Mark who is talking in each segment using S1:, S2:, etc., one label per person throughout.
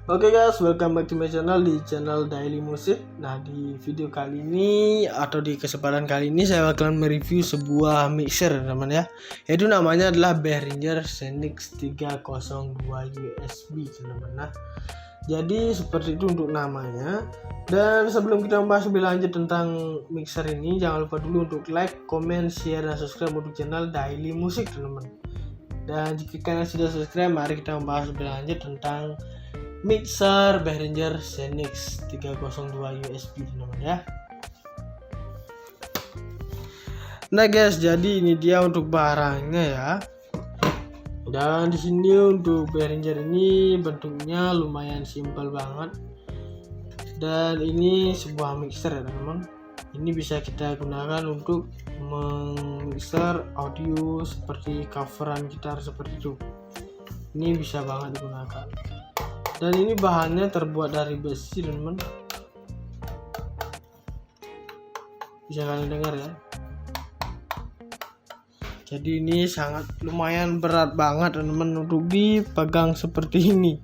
S1: Oke guys, welcome back to my channel, di channel Daily Musik. Nah, di video kali ini atau di kesempatan kali ini saya akan mereview sebuah mixer teman ya. Yaitu namanya adalah Behringer Xenix 302 USB teman. Nah, jadi seperti itu untuk namanya. Dan sebelum kita membahas lebih lanjut tentang mixer ini, jangan lupa dulu untuk like, comment, share, dan subscribe untuk channel Daily Musik teman. Dan jika kalian sudah subscribe, mari kita membahas lebih lanjut tentang mixer Behringer Xenix 302 USB teman ya. Nah guys, jadi ini dia untuk barangnya ya. Dan di sini untuk Behringer ini bentuknya lumayan simpel banget. Dan ini sebuah mixer ya teman. Ini bisa kita gunakan untuk memixer audio seperti coveran gitar seperti itu. Ini bisa banget digunakan. Dan ini bahannya terbuat dari besi teman. Bisa kalian dengar ya. Jadi ini sangat lumayan berat banget teman untuk dipegang seperti ini.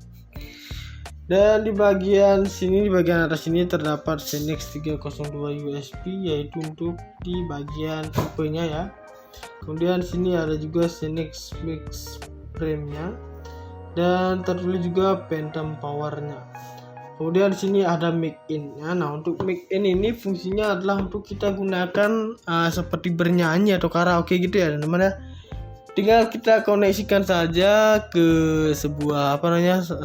S1: Dan di bagian sini, di bagian atas ini terdapat Xenix 302 USB, yaitu untuk di bagian tipenya ya. Kemudian sini ada juga Xenix Mix Frame-nya. Dan tertulis juga Phantom Power-nya. Kemudian di sini ada mic in-nya. Nah, untuk mic in ini fungsinya adalah untuk kita gunakan seperti bernyanyi atau karaoke gitu ya, teman-teman ya. Tinggal kita koneksikan saja ke sebuah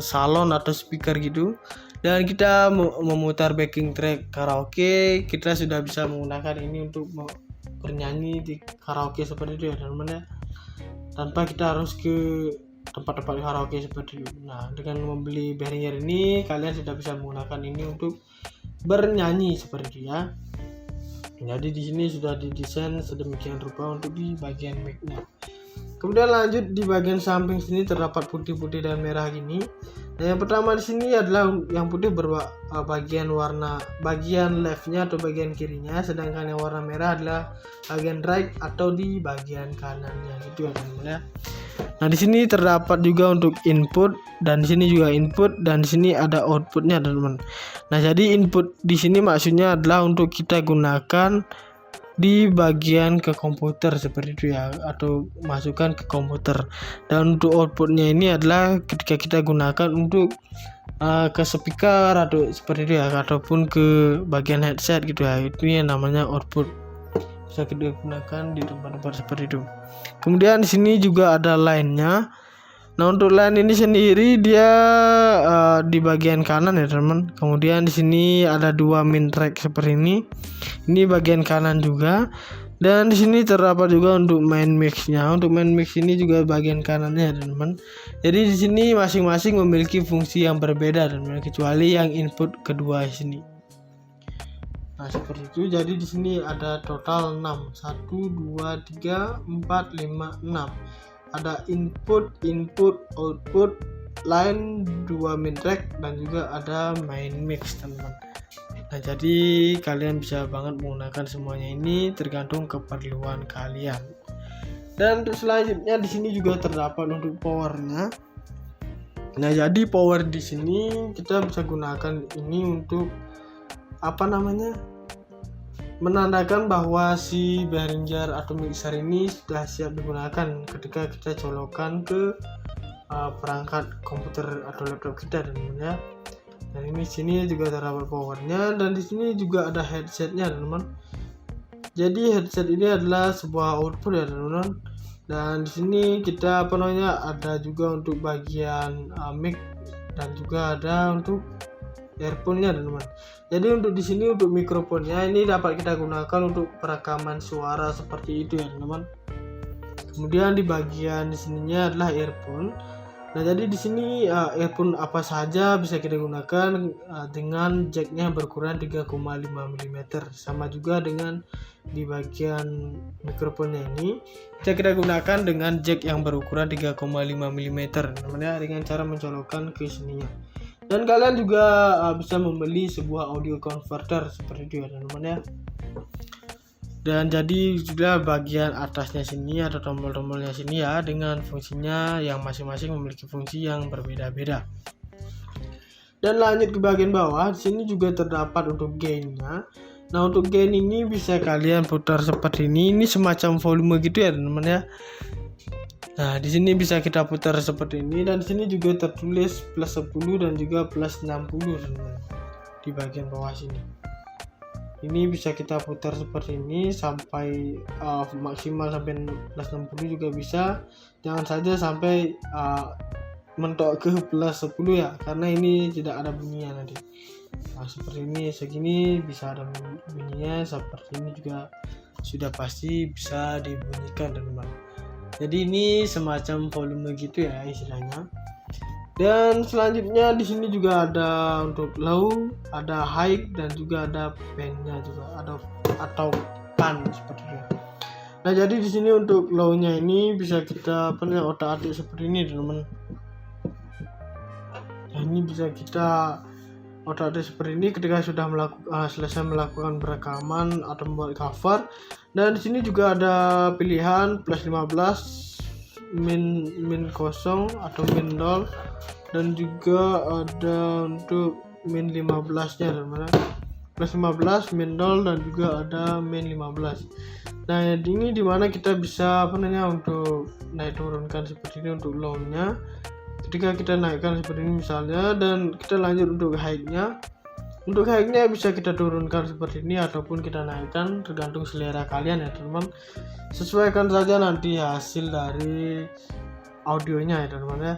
S1: salon atau speaker gitu. Dan kita memutar backing track karaoke, kita sudah bisa menggunakan ini untuk bernyanyi di karaoke seperti itu ya, teman-teman ya. Tanpa kita harus ke tempat-tempat karaoke seperti itu. Nah, dengan membeli Behringer ini kalian sudah bisa menggunakan ini untuk bernyanyi seperti itu ya. Jadi di sini sudah didesain sedemikian rupa untuk di bagian mic-nya. Kemudian lanjut di bagian samping sini terdapat putih-putih dan merah gini. Nah, yang pertama di sini adalah yang putih bagian warna bagian left-nya atau bagian kirinya, sedangkan yang warna merah adalah bagian right atau di bagian kanannya gitu ya teman-teman ya. Nah, di sini terdapat juga untuk input, dan di sini juga input, dan di sini ada outputnya teman-teman. Nah, jadi input di sini maksudnya adalah untuk kita gunakan di bagian ke komputer seperti itu ya, atau masukkan ke komputer. Dan untuk outputnya ini adalah ketika kita gunakan untuk ke speaker atau seperti itu ya, ataupun ke bagian headset gitu ya. Itu yang namanya output, bisa kita gunakan di tempat-tempat seperti itu. Kemudian di sini juga ada line-nya. Nah, untuk line ini sendiri dia di bagian kanan ya teman. Kemudian di sini ada dua main track seperti ini. Ini bagian kanan juga. Dan di sini terdapat juga untuk main mix-nya. Untuk main mix ini juga bagian kanannya ya teman. Jadi di sini masing-masing memiliki fungsi yang berbeda teman, kecuali yang input kedua di sini. Nah, seperti itu. Jadi di sini ada total 6. 1 2 3 4 5 6. Ada input, output, line, 2 main track, dan juga ada main mix teman-teman. Nah, jadi kalian bisa banget menggunakan semuanya ini tergantung keperluan kalian. Dan untuk selanjutnya di sini juga terdapat untuk powernya. Nah, jadi power di sini kita bisa gunakan ini untuk menandakan bahwa si Behringer atau mixer ini sudah siap digunakan ketika kita colokkan ke perangkat komputer atau laptop kita teman-teman ya. Dan ini sini juga terdapat powernya, dan di sini juga ada headsetnya teman-teman. Jadi headset ini adalah sebuah output ya teman-teman. Dan di sini kita ada juga untuk bagian mic, dan juga ada untuk earphone-nya teman-teman. Jadi untuk di sini untuk mikrofonnya ini dapat kita gunakan untuk perekaman suara seperti itu ya teman-teman. Kemudian di bagian di sininya adalah earphone. Nah, jadi di sini earphone apa saja bisa kita gunakan dengan jacknya berukuran 3,5 mm. Sama juga dengan di bagian mikrofonnya ini kita gunakan dengan jack yang berukuran 3,5 mm teman-teman ya, dengan cara mencolokkan ke sininya. Dan kalian juga bisa membeli sebuah audio converter seperti itu ya teman-teman ya. Dan jadi sudah bagian atasnya sini ada tombol-tombolnya sini ya, dengan fungsinya yang masing-masing memiliki fungsi yang berbeda-beda. Dan lanjut ke bagian bawah, di sini juga terdapat untuk gainnya. Nah, untuk gain ini bisa kalian putar seperti ini. Ini semacam volume gitu ya teman-teman ya. Nah, di sini bisa kita putar seperti ini, dan di sini juga tertulis plus 10 dan juga plus 60 teman-teman. Di bagian bawah sini. Ini bisa kita putar seperti ini sampai maksimal sampai plus 60 juga bisa. Jangan saja sampai mentok ke plus 10 ya, karena ini tidak ada bunyinya nanti. Nah, seperti ini segini bisa ada bunyinya, seperti ini juga sudah pasti bisa dibunyikan teman-teman. Jadi ini semacam volume gitu ya istilahnya. Dan selanjutnya di sini juga ada untuk low, ada high, dan juga ada pan-nya juga, ada atau pan seperti itu. Nah, jadi di sini untuk low-nya ini bisa kita otak-atik seperti ini teman-teman. Nah, ini bisa kita otak-atik seperti ini ketika sudah selesai melakukan perekaman atau membuat cover. Dan di sini juga ada pilihan plus 15, min 0 atau min 0, dan juga ada untuk min 15-nya teman-teman. Plus 15, min 0, dan juga ada min 15. Nah, ini dimana kita bisa untuk naik turunkan seperti ini untuk low-nya. Ketika kita naikkan seperti ini misalnya, dan kita lanjut untuk high-nya. Untuk high-nya bisa kita turunkan seperti ini ataupun kita naikkan, tergantung selera kalian ya teman-teman. Sesuaikan saja nanti hasil dari audionya ya teman-teman ya.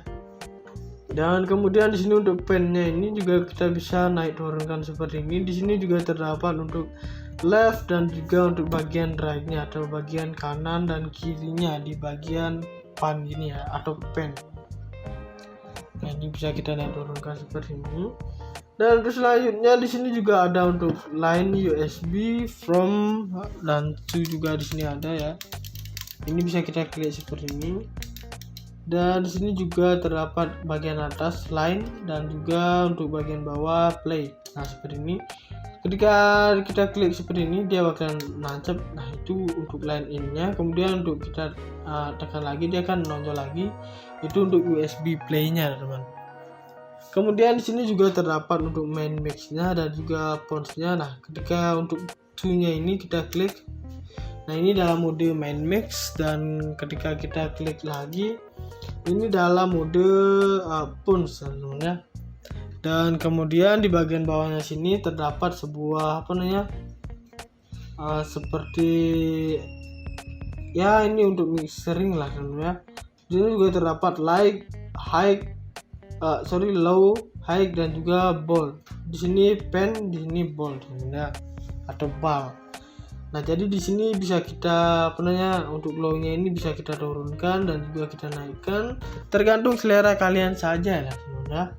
S1: Dan kemudian di sini untuk pen-nya ini juga kita bisa naik turunkan seperti ini. Di sini juga terdapat untuk left dan juga untuk bagian right-nya atau bagian kanan dan kirinya di bagian pan ini ya, atau pen. Nah, ini bisa kita naik turunkan seperti ini. Dan terus selanjutnya di sini juga ada untuk line USB from dan to juga di sini ada ya. Ini bisa kita klik seperti ini. Dan di sini juga terdapat bagian atas line dan juga untuk bagian bawah play. Nah, seperti ini. Ketika kita klik seperti ini dia bakalan nancep. Nah, itu untuk line in-nya. Kemudian untuk kita tekan lagi dia akan menonjol lagi. Itu untuk USB play-nya, teman-teman. Kemudian di sini juga terdapat untuk main mix-nya dan juga pons-nya. Nah, ketika untuk to-nya ini kita klik. Nah, ini dalam mode main mix, dan ketika kita klik lagi ini dalam mode pons teman-teman. Dan kemudian di bagian bawahnya sini terdapat sebuah seperti ya ini untuk mixering lah teman-teman ya. Di sini juga terdapat low, high, dan juga bold. Di sini pen, di sini bold ya, atau bal. Nah, jadi di sini bisa kita untuk low-nya ini bisa kita turunkan dan juga kita naikkan, tergantung selera kalian saja ya teman-teman.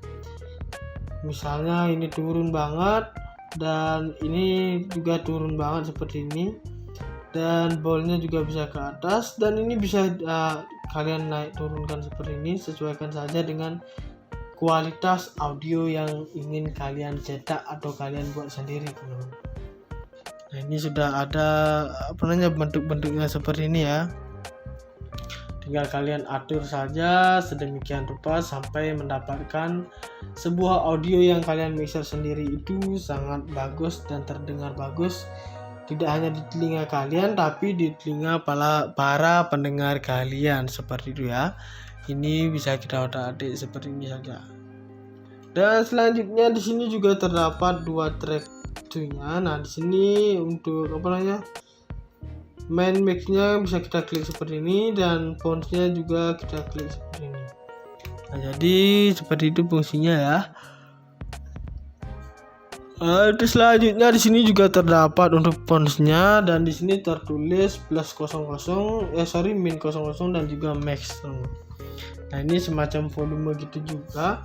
S1: Misalnya ini turun banget dan ini juga turun banget seperti ini. Dan boldnya juga bisa ke atas, dan ini bisa kalian naik turunkan seperti ini. Sesuaikan saja dengan kualitas audio yang ingin kalian cetak atau kalian buat sendiri teman-teman. Nah, ini sudah ada bentuk-bentuknya seperti ini ya. Tinggal kalian atur saja sedemikian rupa sampai mendapatkan sebuah audio yang kalian mixer sendiri itu sangat bagus dan terdengar bagus. Tidak hanya di telinga kalian tapi di telinga para pendengar kalian, seperti itu ya. Ini bisa kita otak-atik seperti ini saja. Dan selanjutnya di sini juga terdapat dua track nya. Nah, di sini untuk main mix-nya bisa kita klik seperti ini, dan pons-nya juga kita klik seperti ini. Nah, jadi seperti itu fungsinya ya. Terus selanjutnya di sini juga terdapat untuk pons-nya, dan di sini tertulis plus min 00 dan juga max. Nah, ini semacam volume gitu juga.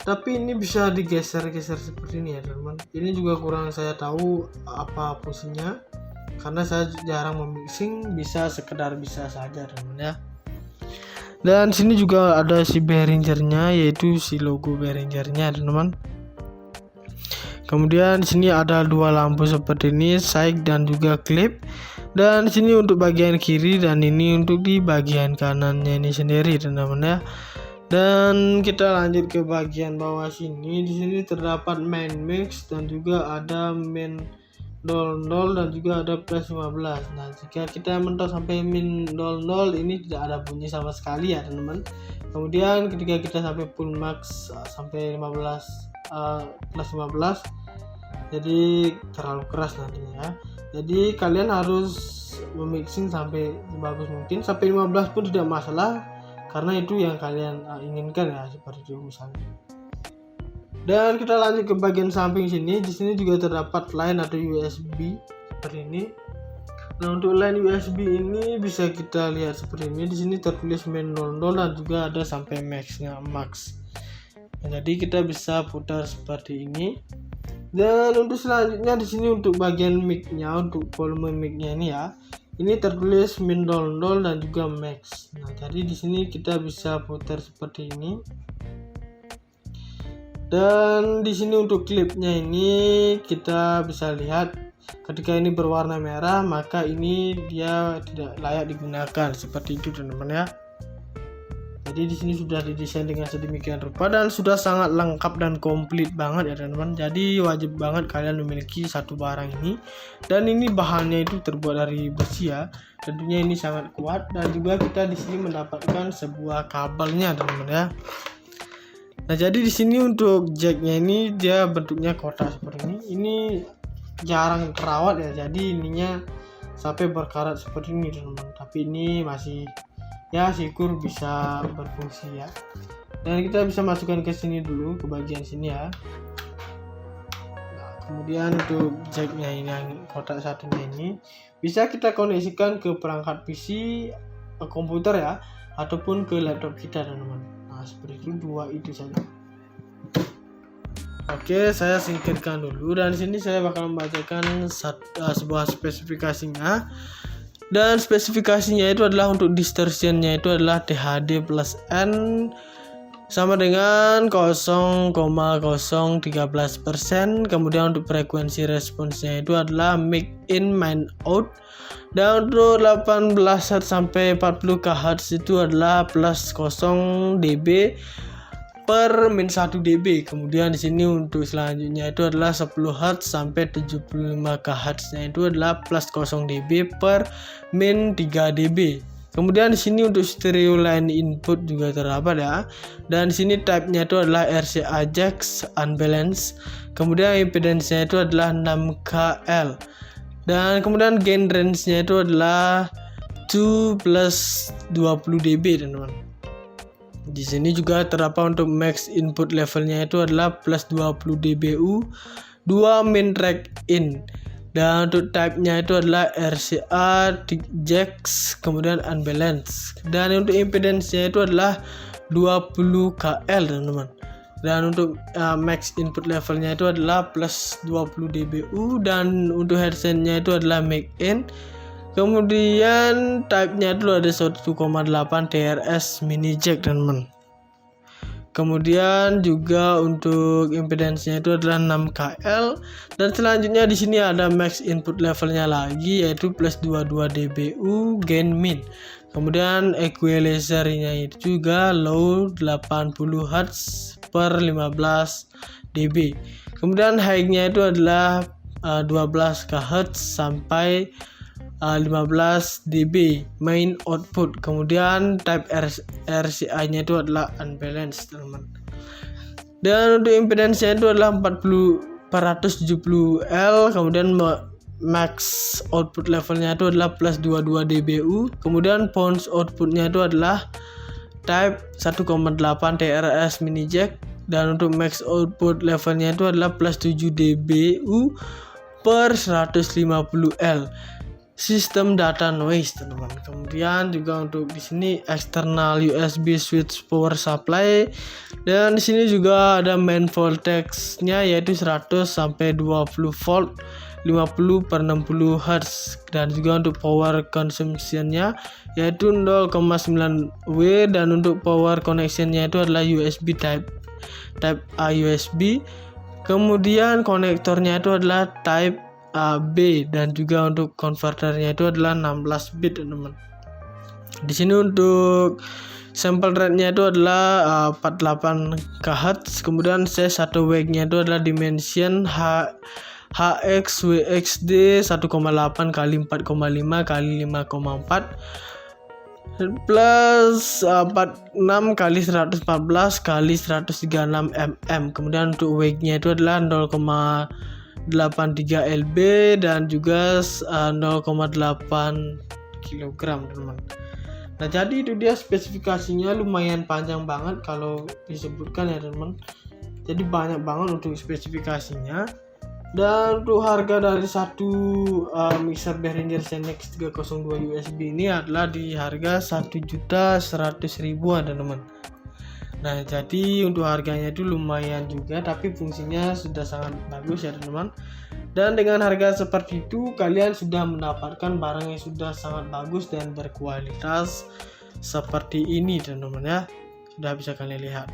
S1: Tapi ini bisa digeser-geser seperti ini ya teman-teman. Ini juga kurang saya tahu apa fungsinya, karena saya jarang memixing, bisa sekedar bisa saja teman-teman ya. Dan sini juga ada si Behringer-nya, yaitu si logo Behringer-nya teman-teman. Kemudian di sini ada dua lampu seperti ini, side dan juga clip. Dan di sini untuk bagian kiri dan ini untuk di bagian kanannya ini sendiri teman-teman ya. Dan kita lanjut ke bagian bawah sini. Di sini terdapat main mix dan juga ada min 00 dan juga ada plus 15. Nah, jika kita mentok sampai min 00 ini tidak ada bunyi sama sekali ya teman-teman. Kemudian ketika kita sampai full max sampai 15 plus 15, jadi terlalu keras nantinya ya. Jadi kalian harus memixing sampai sebagus mungkin, sampai 15 pun tidak masalah karena itu yang kalian inginkan ya, seperti itu misalnya. Dan kita lanjut ke bagian samping sini. Di sini juga terdapat line atau USB seperti ini. Nah, untuk line USB ini bisa kita lihat seperti ini. Di sini tertulis min 00 dan juga ada sampai maxnya max. Nah, jadi kita bisa putar seperti ini. Dan untuk selanjutnya di sini untuk bagian mic-nya, untuk volume mic-nya ini ya. Ini tertulis min 00 dan juga max. Nah, jadi di sini kita bisa putar seperti ini. Dan di sini untuk klipnya ini kita bisa lihat ketika ini berwarna merah maka ini dia tidak layak digunakan, seperti itu teman-teman ya. Jadi di sini sudah didesain dengan sedemikian rupa dan sudah sangat lengkap dan komplit banget ya teman-teman. Jadi wajib banget kalian memiliki satu barang ini. Dan ini bahannya itu terbuat dari besi ya. Tentunya ini sangat kuat dan juga kita di sini mendapatkan sebuah kabelnya teman-teman ya. Nah, jadi di sini untuk jacknya ini dia bentuknya kotak seperti ini. Ini jarang terawat ya. Jadi ininya sampai berkarat seperti ini teman-teman. Tapi ini masih ya syukur bisa berfungsi ya. Dan kita bisa masukkan ke sini dulu, ke bagian sini ya. Nah, kemudian untuk jacknya ini, yang kotak satunya ini bisa kita koneksikan ke perangkat PC, ke komputer ya, ataupun ke laptop kita teman-teman. Nah, seperti itu, dua itu saja. Oke, saya singkirkan dulu dan di sini saya bakal membacakan sebuah spesifikasinya. Dan spesifikasinya itu adalah untuk distortionnya itu adalah THD plus N sama dengan 0,013%. Kemudian untuk frekuensi responsnya itu adalah mic in main out. Dan untuk 18 Hz sampai 40 kHz itu adalah plus 0 dB per min 1 dB. Kemudian di sini untuk selanjutnya itu adalah 10 Hz sampai 75 kHz-nya itu adalah plus 0 dB per min 3 dB. Kemudian di sini untuk stereo line input juga terdapat ya. Dan di sini type-nya itu adalah RCA Jax unbalanced. Kemudian impedance-nya itu adalah 6KL. Dan kemudian gain range-nya itu adalah 2 plus 20 dB teman-teman. Di sini juga terdapat untuk max input levelnya itu adalah plus 20 dBu, 2 min track in. Dan untuk type-nya itu adalah RCA Jax, kemudian unbalanced. Dan untuk impedance-nya itu adalah 20 KL teman-teman. Dan untuk max input levelnya itu adalah plus 20 dBu. Dan untuk headset-nya itu adalah mic in. Kemudian type-nya itu ada 1,8 TRS mini jack teman-teman. Kemudian juga untuk impedance-nya itu adalah 6KL. Dan selanjutnya di sini ada max input levelnya lagi yaitu plus 22 dBu gain min. Kemudian equalizer-nya itu juga low 80 Hz per 15 dB. Kemudian high-nya itu adalah 12 kHz sampai 15 dB main output. Kemudian type RCA-nya itu adalah unbalanced teman-teman. Dan untuk impedance-nya itu adalah 470L. Kemudian max output levelnya itu adalah plus 22 dBu. Kemudian pounds outputnya itu adalah type 1,8 TRS mini jack. Dan untuk max output levelnya itu adalah plus 7 dBu per 150L. Sistem data noise teman-teman. Kemudian juga untuk di sini external USB switch power supply. Dan di sini juga ada main voltage-nya yaitu 100 sampai 20 volt 50 per 60 Hz. Dan juga untuk power consumption-nya yaitu 0,9 W. Dan untuk power connection-nya itu adalah USB type A USB. Kemudian konektornya itu adalah type B dan juga untuk konverternya itu adalah 16 bit teman-teman. Di sini untuk sample rate-nya itu adalah 48 kHz. Kemudian size atau weight-nya itu adalah dimension HX WXD 1,8 kali 4,5 kali 5,4 plus 46 kali 114 kali 136 mm. Kemudian untuk weight-nya itu adalah 0,83 lb dan juga 0,8 kg, teman. Nah, jadi itu dia spesifikasinya, lumayan panjang banget kalau disebutkan ya, teman. Jadi banyak banget untuk spesifikasinya. Dan untuk harga dari satu mixer Behringer Zenex 302 USB ini adalah di harga 1.100.000 teman. Nah, jadi untuk harganya itu lumayan juga, tapi fungsinya sudah sangat bagus ya, teman. Dan dengan harga seperti itu kalian sudah mendapatkan barang yang sudah sangat bagus dan berkualitas seperti ini, teman-teman ya. Sudah bisa kalian lihat.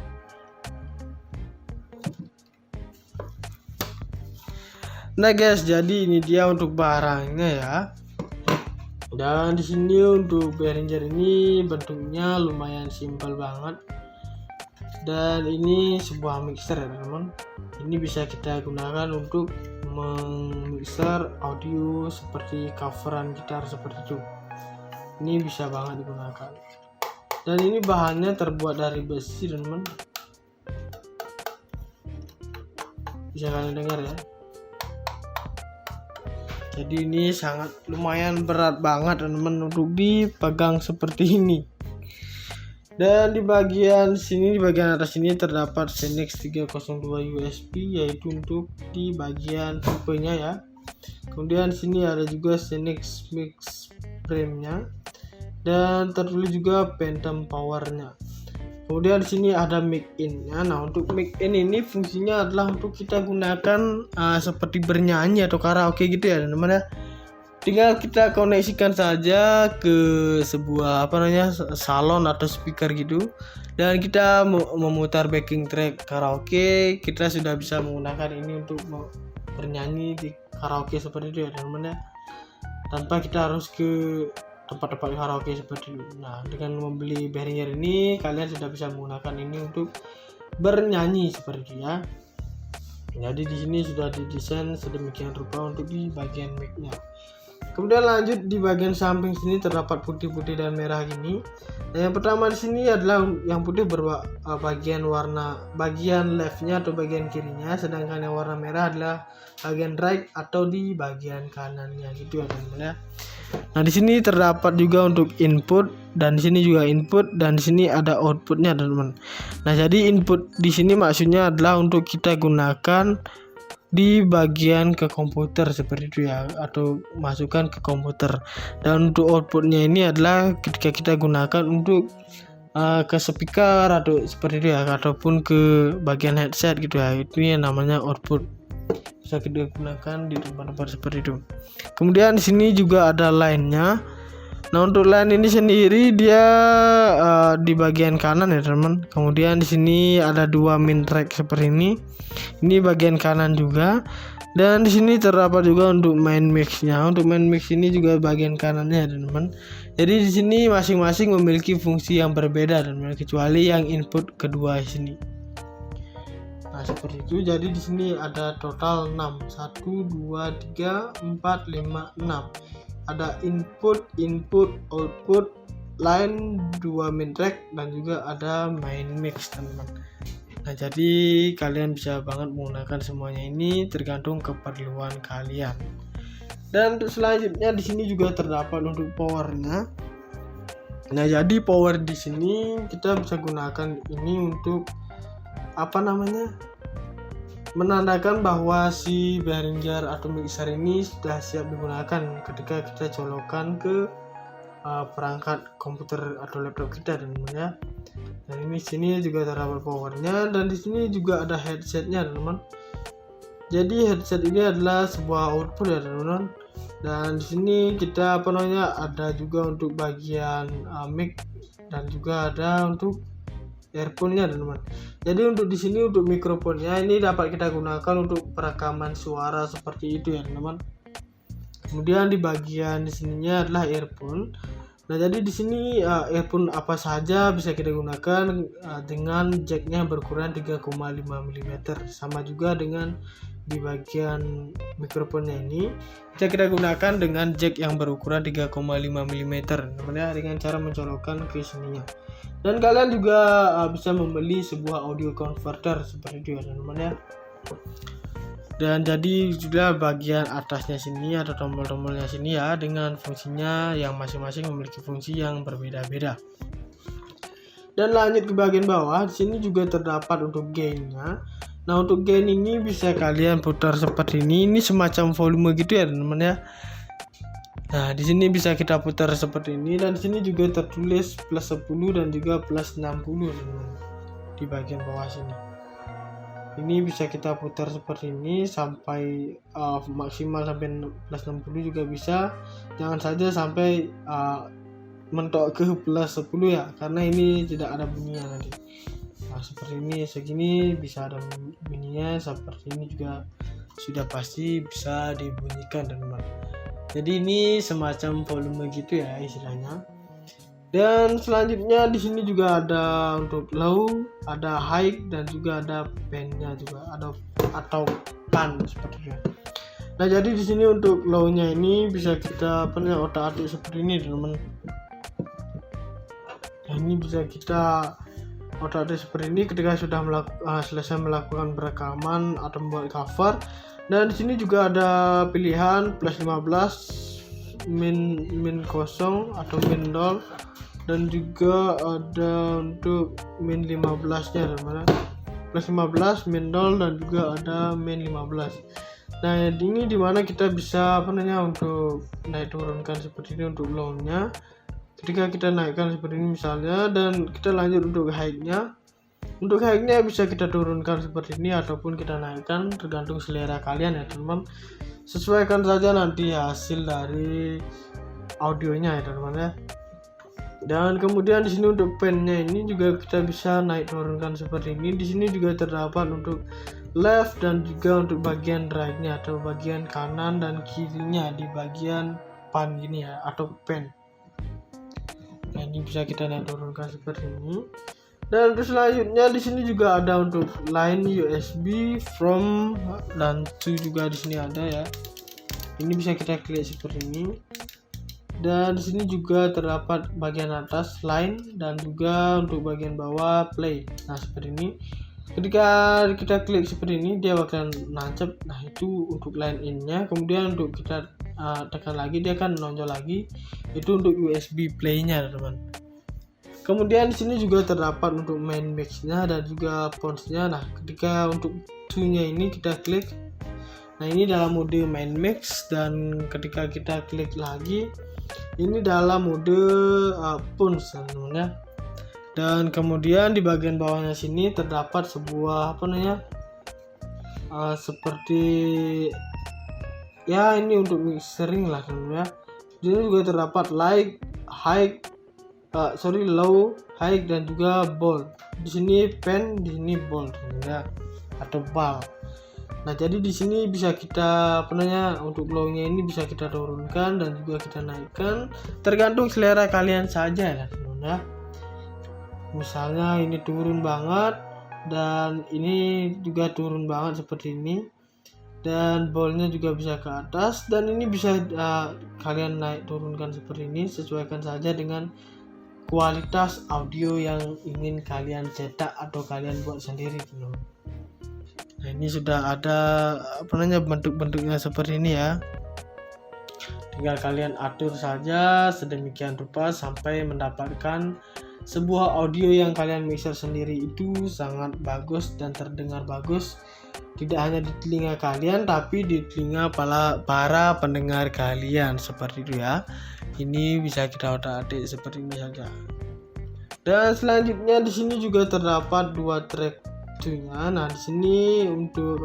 S1: Nah guys, jadi ini dia untuk barangnya ya. Dan di sini untuk Behringer ini bentuknya lumayan simpel banget. Dan ini sebuah mixer ya, teman. Ini bisa kita gunakan untuk memixer audio seperti coveran gitar seperti itu. Ini bisa banget digunakan. Dan ini bahannya terbuat dari besi, teman. Bisa kalian dengar ya. Jadi ini sangat lumayan berat banget, teman-teman, untuk dipegang seperti ini. Dan di bagian sini, di bagian atas ini terdapat Zenex 302 USB, yaitu untuk di bagian tipenya ya. Kemudian sini ada juga Zenex Mix Frame-nya dan tertulis juga Phantom Power-nya. Kemudian di sini ada mic in-nya. Nah, untuk mic in ini fungsinya adalah untuk kita gunakan seperti bernyanyi atau karaoke gitu ya, teman-teman ya. Tinggal kita koneksikan saja ke sebuah salon atau speaker gitu, dan kita memutar backing track karaoke. Kita sudah bisa menggunakan ini untuk bernyanyi di karaoke seperti itu ya, teman-teman ya. Tanpa kita harus ke tempat-tempat karaoke seperti itu. Nah, dengan membeli Behringer ini kalian sudah bisa menggunakan ini untuk bernyanyi seperti itu ya. Jadi di sini sudah didesain sedemikian rupa untuk di bagian mic-nya. Kemudian lanjut di bagian samping sini terdapat putih-putih dan merah gini. Nah, yang pertama di sini adalah yang putih bagian left-nya atau bagian kirinya, sedangkan yang warna merah adalah bagian right atau di bagian kanannya gitu ya, teman-teman ya. Nah, di sini terdapat juga untuk input, dan di sini juga input, dan di sini ada outputnya, teman-teman. Nah, jadi input di sini maksudnya adalah untuk kita gunakan di bagian ke komputer seperti itu ya, atau masukkan ke komputer. Dan untuk outputnya ini adalah ketika kita gunakan untuk ke speaker atau seperti itu ya, ataupun ke bagian headset gitu ya. Itu yang namanya output, bisa kita gunakan di tempat-tempat seperti itu. Kemudian di sini juga ada line-nya. Nah, untuk line ini sendiri dia di bagian kanan ya, teman. Kemudian di sini ada dua main track seperti ini. Ini bagian kanan juga. Dan di sini terdapat juga untuk main mix-nya. Untuk main mix ini juga bagian kanannya, teman. Jadi di sini masing-masing memiliki fungsi yang berbeda, teman, kecuali yang input kedua di sini. Nah, seperti itu. Jadi di sini ada total 6. 1 2 3 4 5 6. Ada input, output, line, 2 main track, dan juga ada main mix, teman-teman. Nah, jadi kalian bisa banget menggunakan semuanya ini tergantung keperluan kalian. Dan untuk selanjutnya di sini juga terdapat untuk powernya. Nah, jadi power di sini kita bisa gunakan ini untuk menandakan bahwa si Behringer atau mixer ini sudah siap digunakan ketika kita colokan ke perangkat komputer atau laptop kita, teman-teman ya. Dan ini sini juga terdapat powernya, dan di sini juga ada headsetnya, teman-teman. Jadi headset ini adalah sebuah output ya, teman-teman. Dan di sini kita ada juga untuk bagian mic, dan juga ada untuk earphone-nya, teman-teman. Jadi untuk di sini untuk mikrofonnya ini dapat kita gunakan untuk perekaman suara seperti itu ya, teman-teman. Kemudian di bagian di sininya adalah earphone. Nah, jadi di sini earphone apa saja bisa kita gunakan dengan jacknya berukuran 3,5 mm. Sama juga dengan di bagian mikrofonnya ini bisa kita gunakan dengan jack yang berukuran 3,5 mm, namanya dengan cara mencolokkan ke sininya. Dan kalian juga bisa membeli sebuah audio converter seperti itu ya teman-teman ya. Dan jadi juga bagian atasnya sini ada tombol-tombolnya sini ya, dengan fungsinya yang masing-masing memiliki fungsi yang berbeda-beda. Dan lanjut ke bagian bawah, di sini juga terdapat untuk gainnya. Nah, untuk gain ini bisa kalian putar seperti ini. Ini semacam volume gitu ya teman-teman ya. Nah, di sini bisa kita putar seperti ini, dan di sini juga tertulis plus 10 dan juga plus 60 teman-teman di bagian bawah sini. Ini bisa kita putar seperti ini sampai maksimal sampai plus 60 juga bisa. Jangan saja sampai mentok ke plus 10 ya, karena ini tidak ada bunyinya nanti. Nah, seperti ini segini bisa ada bunyinya, seperti ini juga sudah pasti bisa dibunyikan teman-teman. Jadi ini semacam volume gitu ya istilahnya. Dan selanjutnya di sini juga ada untuk low, ada high, dan juga ada pan-nya juga, ada atau pan seperti itu. Nah, jadi di sini untuk low-nya ini bisa kita otak-atik seperti ini teman-teman. Nah, ini bisa kita otak-atik seperti ini ketika sudah selesai melakukan perekaman atau membuat cover. Dan di sini juga ada pilihan plus 15, min 0 atau min 0. Dan juga ada untuk min 15 nya teman-teman, plus 15, min 0, dan juga ada min 15. Nah, ini dimana kita bisa untuk naik turunkan seperti ini untuk low nya ketika kita naikkan seperti ini misalnya. Dan kita lanjut untuk high nya. Untuk high nya bisa kita turunkan seperti ini ataupun kita naikkan, tergantung selera kalian ya teman-teman. Sesuaikan saja nanti hasil dari audionya ya teman-teman ya. Dan kemudian di sini untuk pen-nya ini juga kita bisa naik turunkan seperti ini. Di sini juga terdapat untuk left dan juga untuk bagian right-nya atau bagian kanan dan kirinya di bagian pan gini ya, atau pen. Nah, ini bisa kita naik turunkan seperti ini. Dan terus selanjutnya di sini juga ada untuk line USB, from, dan to juga di sini ada ya. Ini bisa kita klik seperti ini. Dan di sini juga terdapat bagian atas line dan juga untuk bagian bawah play. Nah, seperti ini. Ketika kita klik seperti ini dia akan nancep. Nah, itu untuk line in-nya. Kemudian untuk kita tekan lagi dia akan menonjol lagi. Itu untuk USB play-nya, teman-teman. Kemudian di sini juga terdapat untuk main mix-nya dan juga pons-nya. Nah, ketika untuk to-nya ini kita klik. Nah, ini dalam mode main mix, dan ketika kita klik lagi ini dalam mode pons teman-teman. Dan kemudian di bagian bawahnya sini terdapat sebuah seperti ya, ini untuk mixering lah teman-teman ya. Di sini juga terdapat low, high, dan juga bold. Di sini pen, di sini bold ya, atau bal. Nah, jadi di sini bisa kita untuk low-nya ini bisa kita turunkan dan juga kita naikkan, tergantung selera kalian saja ya teman-teman ya. Misalnya ini turun banget dan ini juga turun banget seperti ini, dan bolnya juga bisa ke atas, dan ini bisa kalian naik turunkan seperti ini. Sesuaikan saja dengan kualitas audio yang ingin kalian cetak atau kalian buat sendiri teman-teman. Nah, ini sudah ada bentuk-bentuknya seperti ini ya. Tinggal kalian atur saja sedemikian rupa sampai mendapatkan sebuah audio yang kalian mixer sendiri itu sangat bagus dan terdengar bagus. Tidak hanya di telinga kalian tapi di telinga para pendengar kalian, seperti itu ya. Ini bisa kita otak-atik seperti ini saja. Dan selanjutnya di sini juga terdapat dua track. Nah, di sini untuk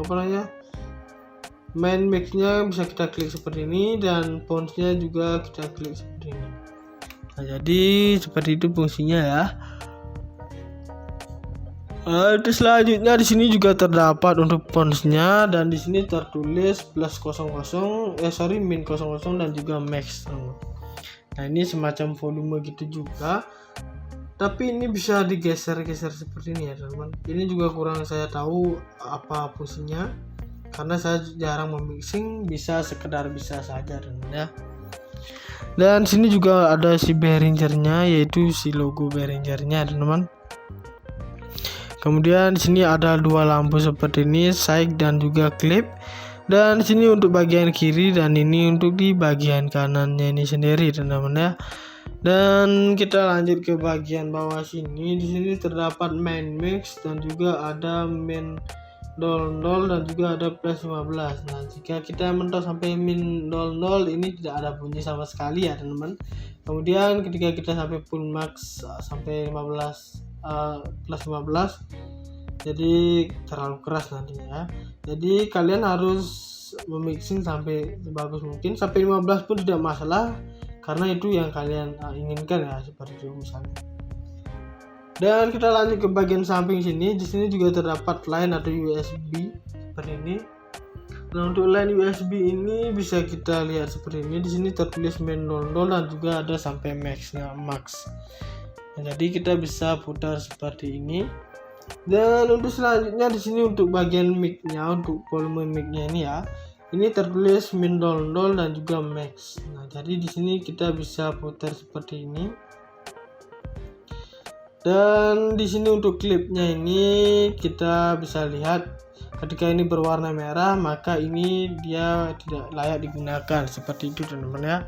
S1: main mix-nya bisa kita klik seperti ini, dan pons-nya juga kita klik seperti ini. Nah, jadi seperti itu fungsinya ya. Terus selanjutnya di sini juga terdapat untuk pons-nya, dan di sini tertulis plus min 00 dan juga max. Nah ini semacam volume gitu juga, tapi ini bisa digeser-geser seperti ini ya teman-teman. Ini juga kurang saya tahu apa fungsinya, karena saya jarang memixing, bisa sekedar bisa saja teman-teman ya. Dan sini juga ada si Behringer-nya, yaitu si logo Behringer-nya teman-teman. Kemudian di sini ada dua lampu seperti ini, side dan juga clip. Dan sini untuk bagian kiri dan ini untuk di bagian kanannya ini sendiri teman-teman ya. Dan kita lanjut ke bagian bawah sini. Di sini terdapat main mix dan juga ada min 00 dan juga ada plus 15. Nah jika kita mentok sampai min 00 ini tidak ada bunyi sama sekali ya teman-teman. Kemudian ketika kita sampai full max sampai 15 plus 15, jadi terlalu keras nantinya ya. Jadi kalian harus memixing sampai sebagus mungkin, sampai 15 pun tidak masalah, karena itu yang kalian inginkan ya, seperti itu misalnya. Dan kita lanjut ke bagian samping sini. Di sini juga terdapat line atau USB seperti ini. Nah untuk line USB ini bisa kita lihat seperti ini. Di sini tertulis min 00 dan juga ada sampai max. Nah, jadi kita bisa putar seperti ini. Dan untuk selanjutnya di sini untuk bagian mic-nya, untuk volume mic-nya ini ya, ini tertulis min 00 dan juga max. Nah jadi di sini kita bisa putar seperti ini. Dan di sini untuk klipnya ini kita bisa lihat ketika ini berwarna merah maka ini dia tidak layak digunakan, seperti itu teman-teman ya.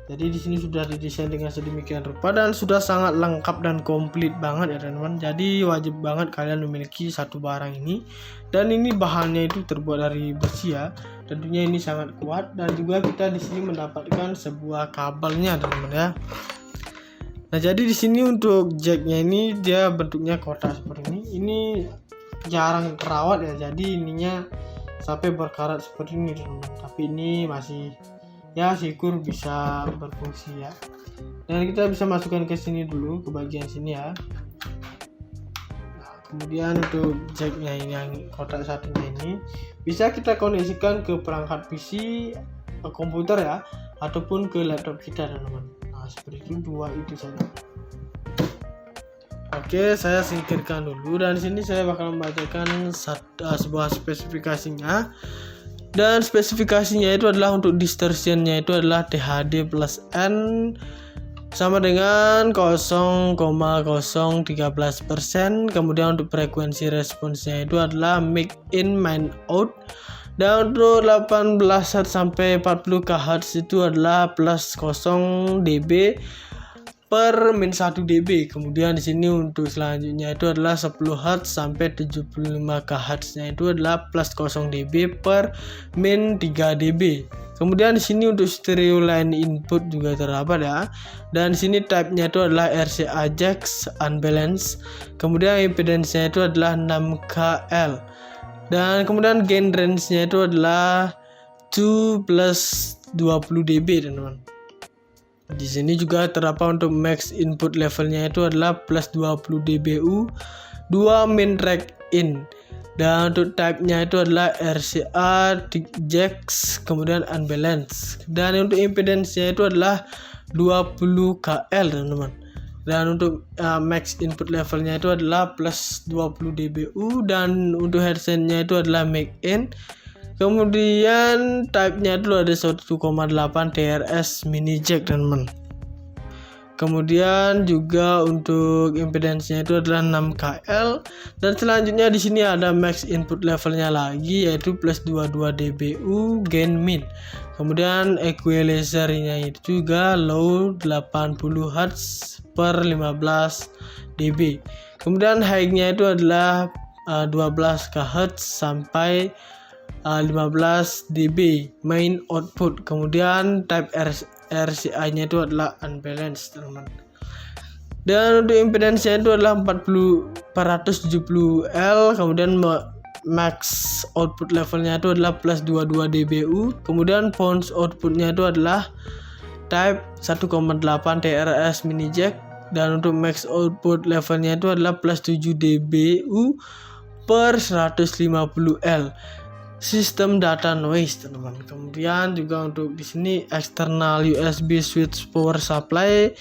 S1: Jadi di sini sudah didesain dengan sedemikian rupa dan sudah sangat lengkap dan komplit banget ya teman-teman. Jadi wajib banget kalian memiliki satu barang ini. Dan ini bahannya itu terbuat dari besi ya. Tentunya ini sangat kuat dan juga kita di sini mendapatkan sebuah kabelnya teman-teman ya. Nah jadi di sini untuk jacknya ini dia bentuknya kotak seperti ini. Ini jarang terawat ya. Jadi ininya sampai berkarat seperti ini teman-teman. Tapi ini masih ya syukur bisa berfungsi ya. Dan kita bisa masukkan ke sini dulu, ke bagian sini ya. Nah, kemudian untuk jacknya ini yang kotak satunya ini bisa kita koneksikan ke perangkat PC, ke komputer ya, ataupun ke laptop kita teman-teman. Nah seperti itu, dua itu saja. Oke, saya singkirkan dulu dan sini saya bakal membacakan sebuah spesifikasinya. Dan spesifikasinya itu adalah untuk distortionnya itu adalah THD plus N sama dengan 0,013%. Kemudian untuk frekuensi responsnya itu adalah mic in main out. Dan untuk 18 Hz sampai 40 Hz itu adalah plus 0 dB per min 1 dB. Kemudian di sini untuk selanjutnya itu adalah 10 Hz sampai 75 Hz-nya itu adalah plus 0 dB per min 3 dB. Kemudian di sini untuk stereo line input juga terdapat ya. Dan di sini type-nya itu adalah RCA Jax unbalanced. Kemudian impedance-nya itu adalah 6KL. Dan kemudian gain range-nya itu adalah 2 plus 20 dB teman-teman. Di sini juga terdapat untuk max input levelnya itu adalah plus 20 dBu, 2 min track in. Dan untuk type-nya itu adalah RCA Jax, kemudian unbalanced. Dan untuk impedance-nya itu adalah 20 KL teman-teman. Dan untuk max input levelnya itu adalah plus 20 dBu. Dan untuk headset-nya itu adalah make in. Kemudian type-nya dulu ada 1,8 TRS mini jack teman-teman. Kemudian juga untuk impedance-nya itu adalah 6KL. Dan selanjutnya di sini ada max input levelnya lagi, yaitu plus 22 dBu gain min. Kemudian equalizer-nya itu juga low 80 Hz per 15 dB. Kemudian high-nya itu adalah 12 Hz sampai 15 dB main output. Kemudian type RCA-nya itu adalah unbalanced teman-teman. Dan untuk impedance-nya itu adalah 470L. Kemudian max output levelnya itu adalah plus 22 dBu. Kemudian bounce outputnya itu adalah type 1,8 TRS mini jack. Dan untuk max output levelnya itu adalah plus 7 dBu per 150L. sistem data noise teman-teman. Kemudian juga untuk di sini external USB switch power supply,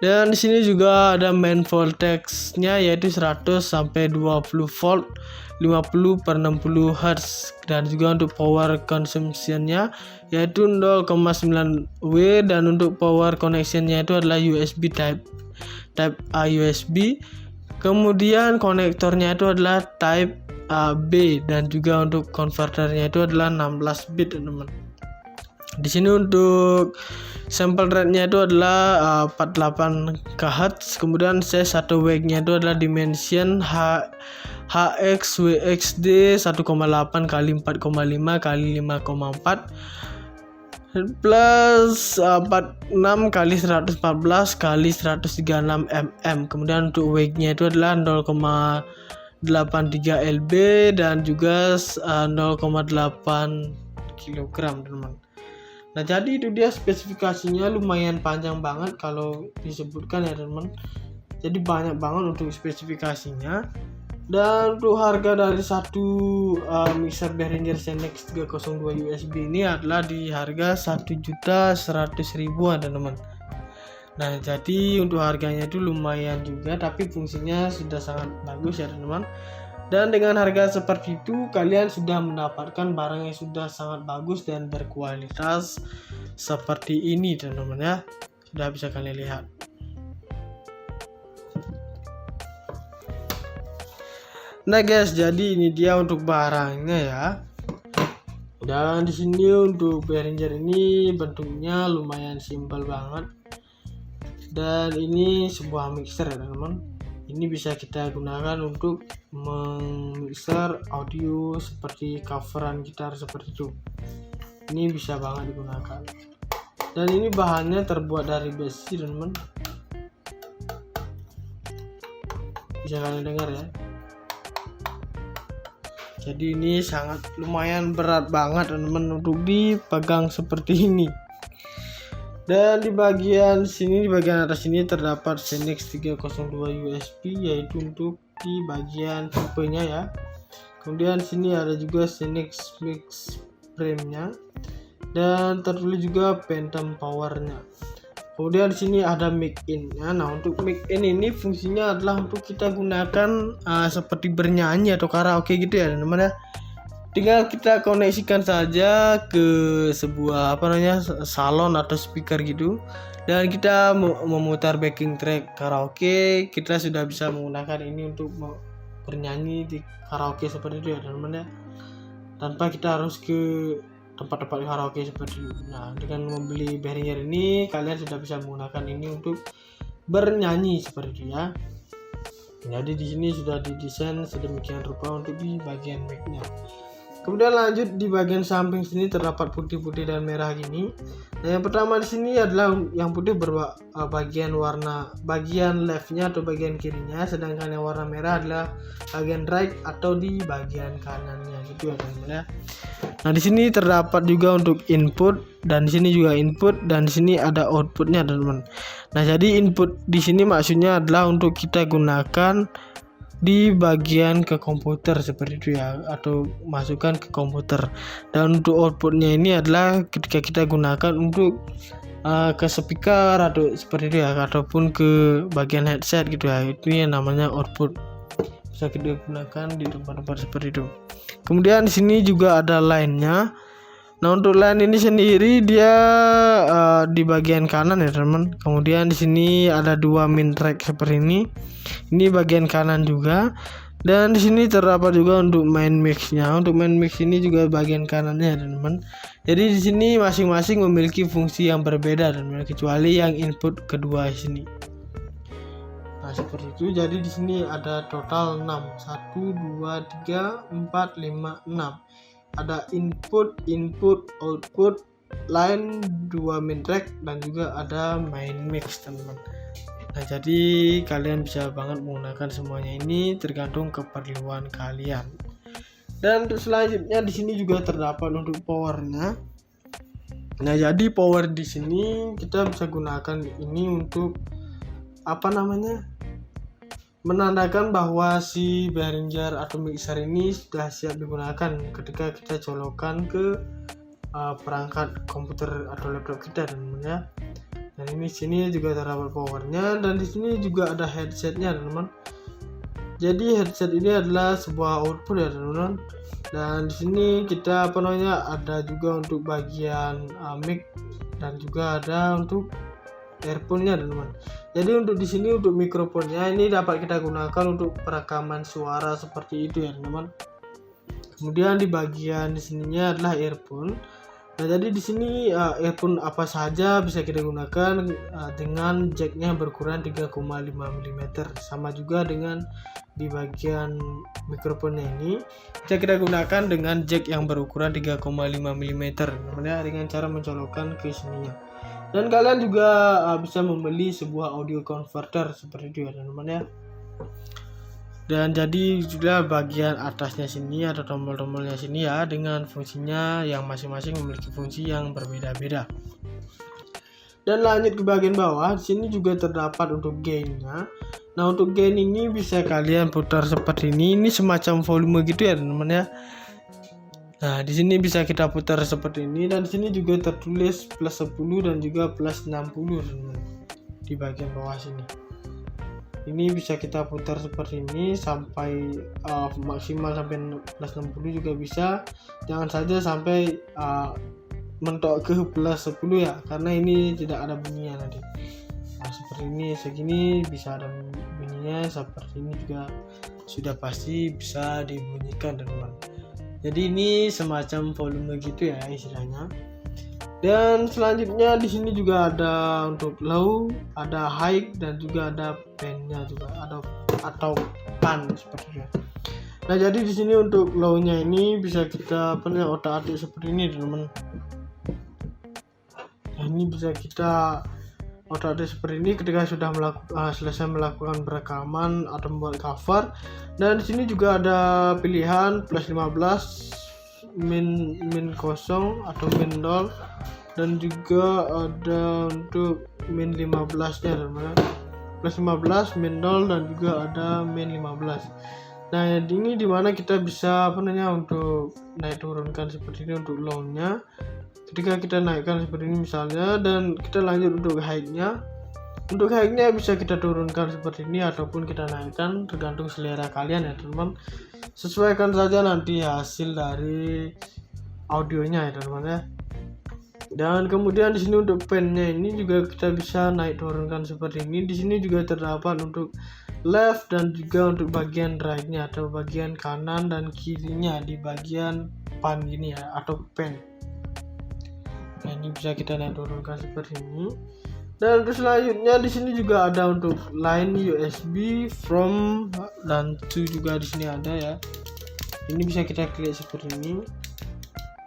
S1: dan di sini juga ada main voltage-nya yaitu 100 sampai 20 volt 50 per 60 Hz, dan juga untuk power consumption-nya yaitu 0,9 W, dan untuk power connection-nya itu adalah USB type A USB. Kemudian konektornya itu adalah type B, dan juga untuk konverternya itu adalah 16 bit teman-teman. Di sini untuk sample rate-nya itu adalah 48 kHz. Kemudian size 1 wake-nya itu adalah dimension HXWXD 1,8 kali 4,5 kali 5,4 plus 46 kali 114 kali 136 mm. Kemudian untuk wake-nya itu adalah 0,83 lb dan juga 0,8 kg teman-teman. Nah, jadi itu dia spesifikasinya, lumayan panjang banget kalau disebutkan ya teman-teman. Jadi banyak banget untuk spesifikasinya. Dan untuk harga dari satu mixer Behringer Senex 302 USB ini adalah di harga 1.100.000 teman-teman. Nah, jadi untuk harganya itu lumayan juga, tapi fungsinya sudah sangat bagus ya teman-teman. Dan dengan harga seperti itu kalian sudah mendapatkan barang yang sudah sangat bagus dan berkualitas seperti ini teman-teman ya. Sudah bisa kalian lihat. Nah guys, jadi ini dia untuk barangnya ya. Dan di sini untuk Behringer ini bentuknya lumayan simpel banget. Dan ini sebuah mixer ya teman-teman. Ini bisa kita gunakan untuk memixer audio seperti coveran gitar seperti itu. Ini bisa banget digunakan. Dan ini bahannya terbuat dari besi teman-teman. Bisa kalian dengar ya. Jadi ini sangat lumayan berat banget teman-teman untuk dipegang seperti ini. Dan di bagian sini, di bagian atas ini terdapat Senex 302 USB, yaitu untuk di bagian tipenya ya. Kemudian sini ada juga Senex Mix Frame-nya, dan tertulis juga Phantom Power-nya. Kemudian di sini ada mic in ya. Nah, untuk mic in ini fungsinya adalah untuk kita gunakan seperti bernyanyi atau karaoke gitu ya teman-teman ya. Tinggal kita koneksikan saja ke sebuah salon atau speaker gitu, dan kita memutar backing track karaoke. Kita sudah bisa menggunakan ini untuk bernyanyi di karaoke seperti itu ya teman-teman ya, tanpa kita harus ke tempat-tempat karaoke seperti itu. Nah, dengan membeli Behringer ini kalian sudah bisa menggunakan ini untuk bernyanyi seperti itu ya. Jadi di sini sudah didesain sedemikian rupa untuk di bagian mic-nya. Kemudian lanjut di bagian samping sini terdapat putih-putih dan merah gini. Nah, yang pertama di sini adalah yang putih bagian warna bagian left-nya atau bagian kirinya, sedangkan yang warna merah adalah bagian right atau di bagian kanannya gitu ya teman-teman ya. Nah, di sini terdapat juga untuk input, dan di sini juga input, dan di sini ada outputnya teman-teman. Nah, jadi input di sini maksudnya adalah untuk kita gunakan di bagian ke komputer seperti itu ya, atau masukkan ke komputer. Dan untuk outputnya ini adalah ketika kita gunakan untuk ke speaker atau seperti itu ya, ataupun ke bagian headset gitu ya. Itu yang namanya output, bisa kita gunakan di tempat-tempat seperti itu. Kemudian di sini juga ada line-nya. Nah, untuk line ini sendiri dia di bagian kanan ya teman. Kemudian di sini ada dua main track seperti ini. Ini bagian kanan juga. Dan di sini terdapat juga untuk main mix-nya. Untuk main mix ini juga bagian kanannya teman. Jadi di sini masing-masing memiliki fungsi yang berbeda teman, kecuali yang input kedua sini. Nah, seperti itu. Jadi di sini ada total 6. 1 2 3 4 5 6. Ada input, output, line, 2 main track, dan juga ada main mix teman-teman. Nah, jadi kalian bisa banget menggunakan semuanya ini tergantung keperluan kalian. Dan untuk selanjutnya di sini juga terdapat untuk powernya. Nah, jadi power di sini kita bisa gunakan ini untuk menandakan bahwa si Behringer atau mixer ini sudah siap digunakan ketika kita colokkan ke perangkat komputer atau laptop kita teman-teman ya. Dan ini sini juga terdapat powernya, dan di sini juga ada headsetnya teman-teman. Jadi headset ini adalah sebuah output ya teman-teman. Dan di sini kita ada juga untuk bagian mic, dan juga ada untuk earphone-nya teman-teman. Jadi untuk di sini untuk mikrofonnya ini dapat kita gunakan untuk perekaman suara seperti itu ya teman-teman. Kemudian di bagian di sininya adalah earphone. Nah, jadi di sini earphone apa saja bisa kita gunakan dengan jacknya berukuran 3,5 mm. Sama juga dengan di bagian mikrofonnya ini bisa kita gunakan dengan jack yang berukuran 3,5 mm namanya, dengan cara mencolokkan ke sininya. Dan kalian juga bisa membeli sebuah audio converter seperti itu ya teman-teman ya. Dan jadi juga bagian atasnya sini ada tombol-tombolnya sini ya, dengan fungsinya yang masing-masing memiliki fungsi yang berbeda-beda. Dan lanjut ke bagian bawah, di sini juga terdapat untuk gain-nya. Nah, untuk gain ini bisa kalian putar seperti ini semacam volume gitu ya teman-teman ya. Nah, di sini bisa kita putar seperti ini, dan di sini juga tertulis plus 10 dan juga plus 60 teman-teman di bagian bawah sini. Ini bisa kita putar seperti ini sampai maksimal sampai plus 60 juga bisa. Jangan saja sampai mentok ke plus 10 ya, karena ini tidak ada bunyinya nanti. Nah, seperti ini segini bisa ada bunyinya, seperti ini juga sudah pasti bisa dibunyikan teman-teman. Jadi ini semacam volume gitu ya istilahnya. Dan selanjutnya di sini juga ada untuk low, ada high, dan juga ada pan-nya juga ada atau pan seperti itu. Nah, jadi di sini untuk low-nya ini bisa kita otak-atik seperti ini teman-teman. Nah, ini bisa kita otak-atik seperti ini ketika sudah selesai melakukan perekaman atau membuat cover. Dan di sini juga ada pilihan plus 15, min 0 atau min 0, dan juga ada untuk min 15 nya teman-teman, plus 15, min 0, dan juga ada min 15. Nah, ini dimana kita bisa untuk naik turunkan seperti ini untuk low nya ketika kita naikkan seperti ini misalnya. Dan kita lanjut untuk high nya. Untuk high nya bisa kita turunkan seperti ini ataupun kita naikkan, tergantung selera kalian ya teman-teman. Sesuaikan saja nanti hasil dari audionya ya teman-teman ya. Dan kemudian di sini untuk pen-nya ini juga kita bisa naik turunkan seperti ini. Di sini juga terdapat untuk left dan juga untuk bagian right-nya atau bagian kanan dan kirinya di bagian pan gini ya, atau pen. Nah, ini bisa kita naik turunkan seperti ini. Dan untuk selanjutnya di sini juga ada untuk line USB from dan to juga di sini ada ya. Ini bisa kita klik seperti ini.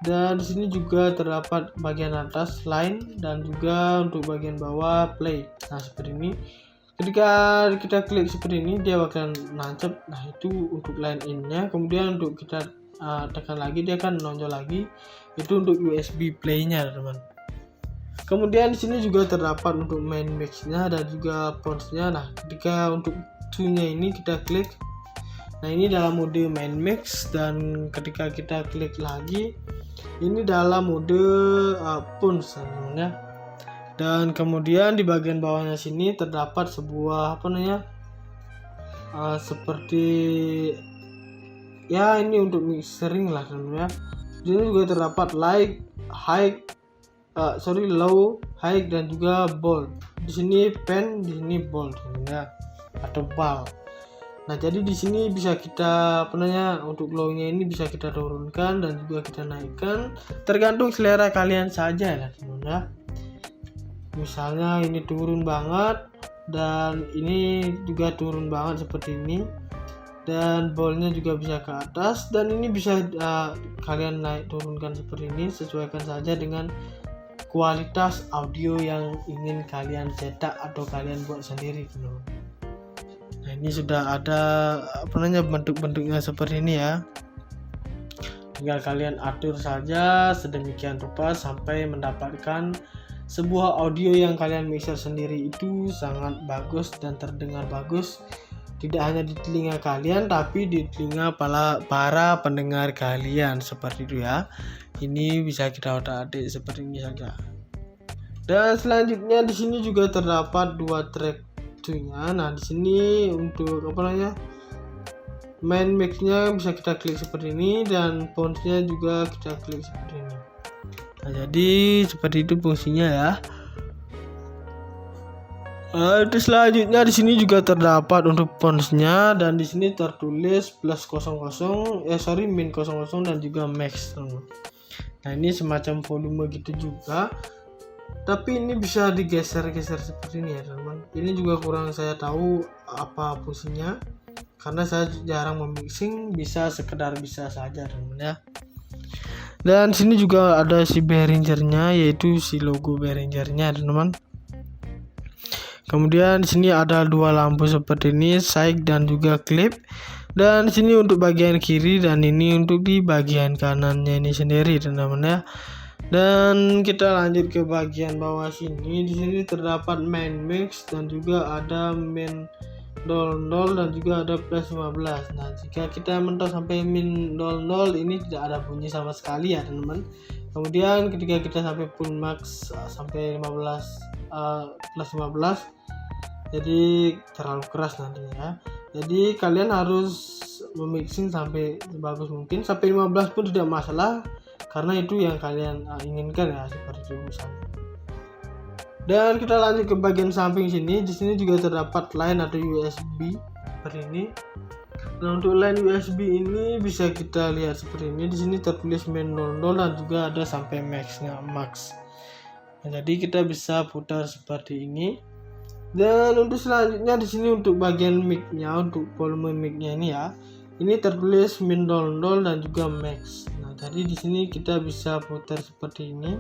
S1: Dan di sini juga terdapat bagian atas line dan juga untuk bagian bawah play. Nah, seperti ini. Ketika kita klik seperti ini dia bakalan nancep. Nah, itu untuk line in-nya. Kemudian untuk kita tekan lagi dia akan menonjol lagi. Itu untuk USB play-nya, teman. Kemudian di sini juga terdapat untuk main mix-nya dan juga pons-nya. Nah, ketika untuk to-nya ini kita klik. Nah, ini dalam mode main mix, dan ketika kita klik lagi ini dalam mode pons sebenarnya. Dan kemudian di bagian bawahnya sini terdapat sebuah seperti ya, ini untuk mixering lah sebenarnya. Di sini juga terdapat low, high, dan juga bold. Di sini pen, di sini bold sebenarnya, atau bal. Nah, jadi di sini bisa kita untuk low-nya ini bisa kita turunkan dan juga kita naikkan, tergantung selera kalian saja ya teman-teman. Misalnya ini turun banget dan ini juga turun banget seperti ini, dan bolnya juga bisa ke atas, dan ini bisa kalian naik turunkan seperti ini. Sesuaikan saja dengan kualitas audio yang ingin kalian cetak atau kalian buat sendiri teman-teman. Nah, ini sudah ada bentuk-bentuknya seperti ini ya. Tinggal kalian atur saja sedemikian rupa sampai mendapatkan sebuah audio yang kalian mixer sendiri itu sangat bagus dan terdengar bagus tidak hanya di telinga kalian tapi di telinga para pendengar kalian, seperti itu ya. Ini bisa kita otak-atik seperti ini saja. Dan selanjutnya di sini juga terdapat 2 track nya. Nah, di sini untuk main mix-nya bisa kita klik seperti ini, dan fonts-nya juga kita klik seperti ini. Nah, jadi seperti itu fungsinya ya. Terus selanjutnya di sini juga terdapat untuk fonts-nya, dan di sini tertulis min 00 dan juga max. Nah, ini semacam volume gitu juga. Tapi ini bisa digeser-geser seperti ini ya teman-teman. Ini juga kurang saya tahu apa fungsinya, karena saya jarang memixing, bisa sekedar bisa saja teman-teman ya. Dan sini juga ada si Behringer-nya, yaitu si logo Behringer-nya teman-teman. Kemudian di sini ada 2 lampu seperti ini, side dan juga clip. Dan di sini untuk bagian kiri, dan ini untuk di bagian kanannya ini sendiri teman-teman ya. Dan kita lanjut ke bagian bawah sini. Di sini terdapat main mix dan juga ada min 00 dan juga ada plus 15. Nah, jika kita mentok sampai min 00 ini tidak ada bunyi sama sekali ya teman-teman. Kemudian ketika kita sampai full max sampai 15 plus 15, jadi terlalu keras nantinya ya. Jadi kalian harus memixing sampai sebagus mungkin, sampai 15 pun tidak masalah, karena itu yang kalian inginkan ya, seperti itu misalnya. Dan kita lanjut ke bagian samping sini. Di sini juga terdapat line atau USB seperti ini. Nah, untuk line USB ini bisa kita lihat seperti ini. Di sini tertulis min 00 dan juga ada sampai max. Nah, jadi kita bisa putar seperti ini. Dan untuk selanjutnya di sini untuk bagian mic-nya, untuk volume mic-nya ini ya. Ini tertulis min 00 dan juga max. Nah, jadi di sini kita bisa putar seperti ini.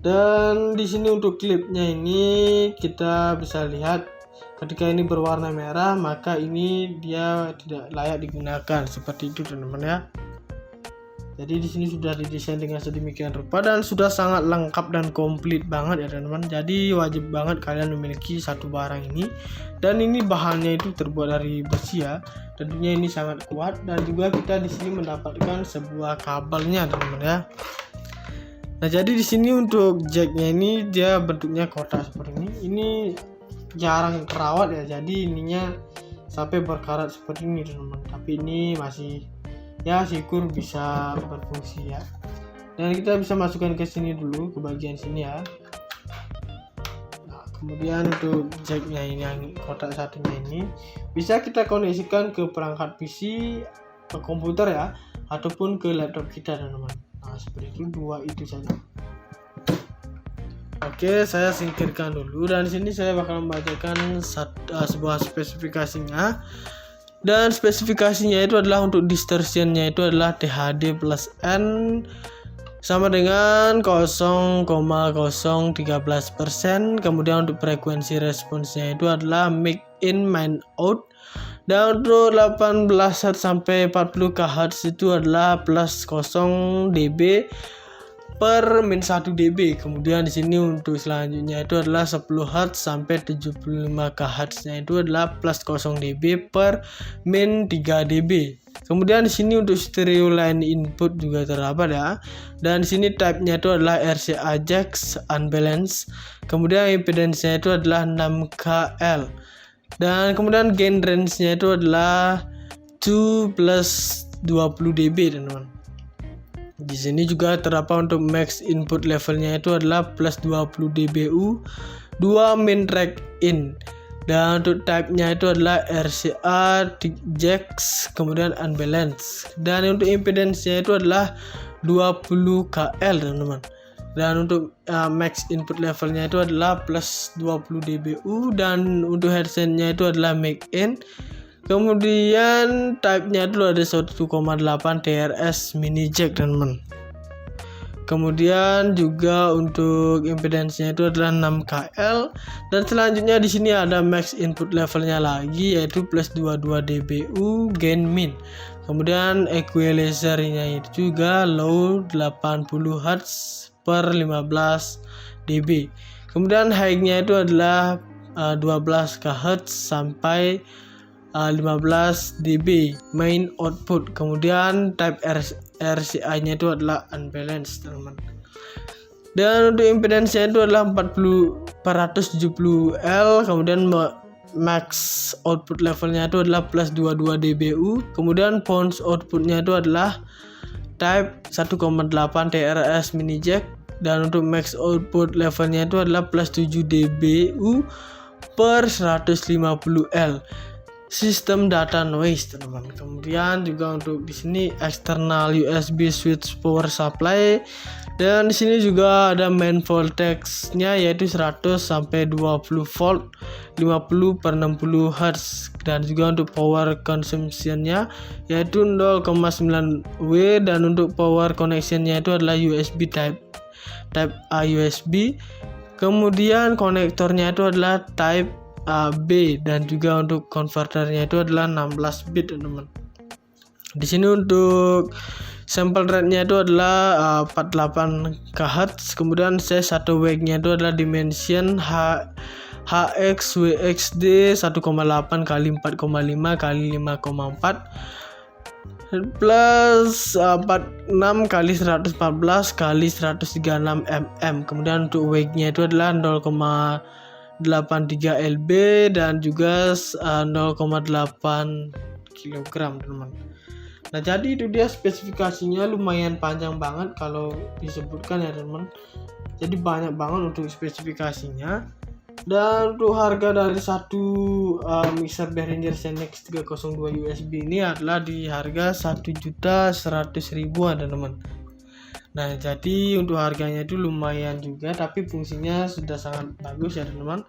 S1: Dan di sini untuk klipnya ini kita bisa lihat ketika ini berwarna merah, maka ini dia tidak layak digunakan, seperti itu teman-teman ya. Jadi di sini sudah didesain dengan sedemikian rupa dan sudah sangat lengkap dan komplit banget ya teman-teman. Jadi wajib banget kalian memiliki satu barang ini. Dan ini bahannya itu terbuat dari besi ya. Tentunya ini sangat kuat, dan juga kita di sini mendapatkan sebuah kabelnya teman-teman ya. Nah, jadi di sini untuk jacknya ini dia bentuknya kotak seperti ini. Ini jarang terawat ya, jadi ininya sampai berkarat seperti ini teman-teman. Tapi ini masih ya syukur bisa berfungsi ya. Dan kita bisa masukkan ke sini dulu, ke bagian sini ya. Nah, kemudian untuk jacknya ini, yang kotak satunya ini bisa kita koneksikan ke perangkat PC, ke komputer ya, ataupun ke laptop kita teman-teman. Nah, seperti itu, 2 itu saja. Oke, saya singkirkan dulu, dan di sini saya bakal membacakan sebuah spesifikasinya. Dan spesifikasinya itu adalah untuk distortionnya itu adalah THD plus N sama dengan 0,013%. Kemudian untuk frekuensi responsnya itu adalah mic in main out. Dan untuk 18 Hz sampai 40 kHz itu adalah plus 0 dB per min 1 dB. Kemudian di sini untuk selanjutnya itu adalah 10 Hz sampai 75 kHz-nya itu adalah plus 0 dB per min 3 dB. Kemudian di sini untuk stereo line input juga terdapat ya. Dan di sini type-nya itu adalah RCA Jax unbalanced. Kemudian impedance-nya itu adalah 6KL. Dan kemudian gain range-nya itu adalah 2 plus 20 dB teman-teman. Di sini juga terdapat untuk max input levelnya itu adalah plus 20 dBu, 2 min track in. Dan untuk type-nya itu adalah RCA Jax, kemudian unbalanced. Dan untuk impedance-nya itu adalah 20 KL teman-teman. Dan untuk max input levelnya itu adalah plus 20 dBu, dan untuk headset-nya itu adalah mic in. Kemudian type-nya itu ada 1,8 TRS mini jack teman-teman. Kemudian juga untuk impedance-nya itu adalah 6KL. Dan selanjutnya di sini ada max input levelnya lagi, yaitu plus 22 dBu gain min. Kemudian equalizer-nya itu juga low 80 Hz per 15 dB. Kemudian high-nya itu adalah 12 kHz sampai 15 dB main output. Kemudian type RCA-nya itu adalah unbalanced, teman-teman. Dan untuk impedance-nya itu adalah 470L. Kemudian max output levelnya itu adalah plus 22 dBu. Kemudian pounds outputnya itu adalah type 1,8 TRS mini jack. Dan untuk max output levelnya itu adalah plus 7 dBu per 150L. Sistem data noise, teman-teman. Kemudian juga untuk di sini external USB switch power supply, dan di sini juga ada main voltage-nya yaitu 100 sampai 20 volt 50 per 60 Hz, dan juga untuk power consumption-nya yaitu 0,9 W, dan untuk power connection-nya itu adalah USB type A USB. Kemudian konektornya itu adalah type B, dan juga untuk konverternya itu adalah 16 bit, teman-teman. Di sini untuk sample rate-nya itu adalah 48 kHz. Kemudian size 1 wake-nya itu adalah dimension HXWXD 1,8 kali 4,5 kali 5,4 plus 46 kali 114 kali 136 mm. Kemudian untuk wake-nya itu adalah 0,83 lb dan juga 0,8 kg, teman-teman. Nah, jadi itu dia spesifikasinya, lumayan panjang banget kalau disebutkan ya, teman-teman. Jadi banyak banget untuk spesifikasinya. Dan untuk harga dari satu mixer Behringer Xenix 302 USB ini adalah di harga 1.100.000, teman-teman. Nah, jadi untuk harganya itu lumayan juga, tapi fungsinya sudah sangat bagus ya, teman-teman.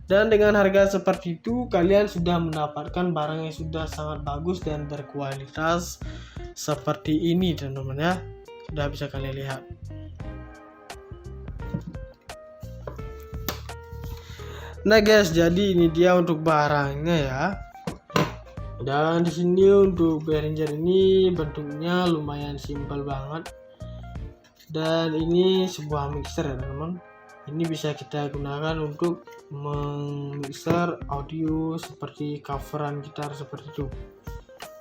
S1: Dan dengan harga seperti itu kalian sudah mendapatkan barang yang sudah sangat bagus dan berkualitas seperti ini, teman-teman ya. Sudah bisa kalian lihat. Nah guys, jadi ini dia untuk barangnya ya. Dan di sini untuk Behringer ini bentuknya lumayan simpel banget. Dan ini sebuah mixer ya, teman-teman. Ini bisa kita gunakan untuk memixer audio seperti coveran gitar seperti itu.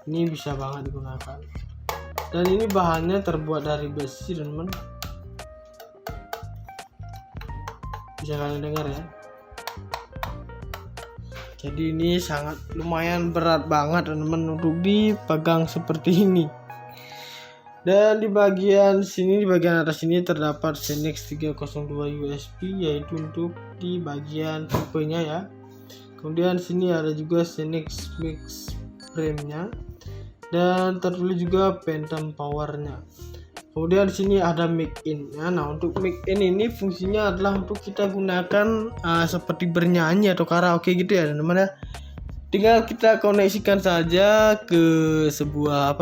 S1: Ini bisa banget digunakan. Dan ini bahannya terbuat dari besi, teman-teman. Bisa kalian dengar ya. Jadi ini sangat lumayan berat banget, teman-teman, untuk dipegang seperti ini. Dan di bagian sini, di bagian atas ini terdapat Xenix 302 USB, yaitu untuk di bagian tipenya ya. Kemudian di sini ada juga Xenix Mix frame-nya, dan tertulis juga Phantom power-nya. Kemudian di sini ada mic in-nya. Nah, untuk mic in ini fungsinya adalah untuk kita gunakan seperti bernyanyi atau karaoke gitu ya, teman-teman ya. Tinggal kita koneksikan saja ke sebuah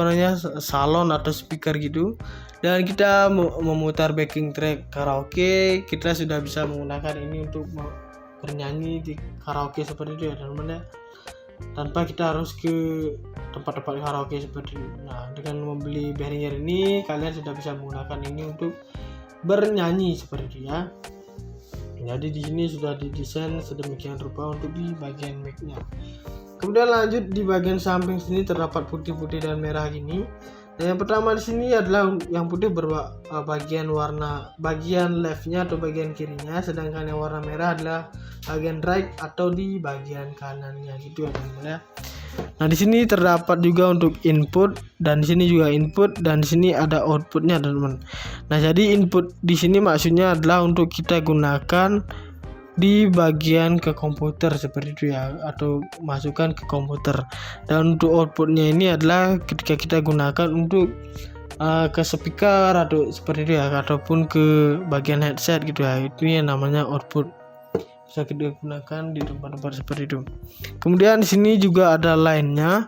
S1: salon atau speaker gitu, dan kita memutar backing track karaoke. Kita sudah bisa menggunakan ini untuk bernyanyi di karaoke seperti itu ya, teman-teman ya, tanpa kita harus ke tempat-tempat karaoke seperti itu. Nah, dengan membeli Behringer ini kalian sudah bisa menggunakan ini untuk bernyanyi seperti itu ya. Jadi di sini sudah didesain sedemikian rupa untuk di bagian mic-nya. Kemudian lanjut di bagian samping sini terdapat putih-putih dan merah gini. Dan yang pertama di sini adalah yang putih bagian warna bagian left-nya atau bagian kirinya, sedangkan yang warna merah adalah bagian right atau di bagian kanannya gitu ya, teman-teman ya. Nah, di sini terdapat juga untuk input, dan di sini juga input, dan di sini ada outputnya, teman-teman. Nah, jadi input di sini maksudnya adalah untuk kita gunakan di bagian ke komputer seperti itu ya, atau masukkan ke komputer. Dan untuk outputnya ini adalah ketika kita gunakan untuk ke speaker atau seperti itu ya, ataupun ke bagian headset gitu ya. Itu yang namanya output, bisa kita gunakan di tempat-tempat seperti itu. Kemudian di sini juga ada line-nya.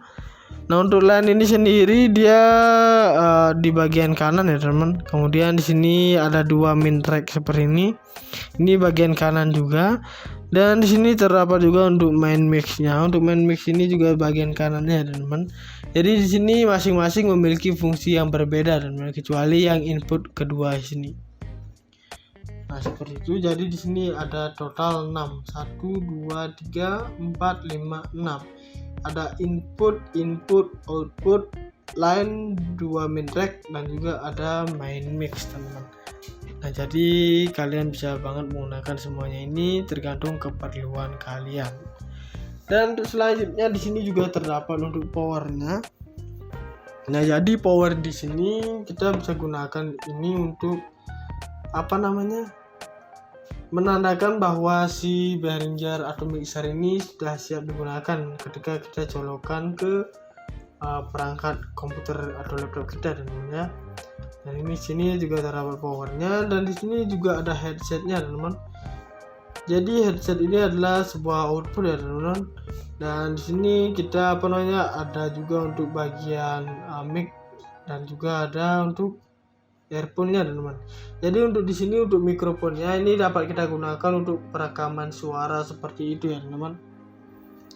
S1: Nah, untuk line ini sendiri dia di bagian kanan ya, teman. Kemudian di sini ada dua main track seperti ini. Ini bagian kanan juga. Dan di sini terdapat juga untuk main mix-nya. Untuk main mix ini juga bagian kanannya, teman. Jadi di sini masing-masing memiliki fungsi yang berbeda, teman, kecuali yang input kedua sini. Nah, seperti itu. Jadi di sini ada total 6. 1 2 3 4 5 6. Ada input, output, line, 2 min track, dan juga ada main mix, teman-teman. Nah, jadi kalian bisa banget menggunakan semuanya ini tergantung keperluan kalian. Dan untuk selanjutnya di sini juga terdapat untuk powernya. Nah, jadi power di sini kita bisa gunakan ini untuk menandakan bahwa si Behringer atau mixer ini sudah siap digunakan ketika kita colokan ke perangkat komputer atau laptop kita, teman-teman ya. Dan ini sini juga terdapat powernya, dan di sini juga ada headsetnya, teman-teman. Jadi headset ini adalah sebuah output ya, teman-teman. Dan di sini kita ada juga untuk bagian mic, dan juga ada untuk earphone-nya, teman-teman. Jadi untuk di sini untuk mikrofonnya ini dapat kita gunakan untuk perekaman suara seperti itu ya, teman-teman.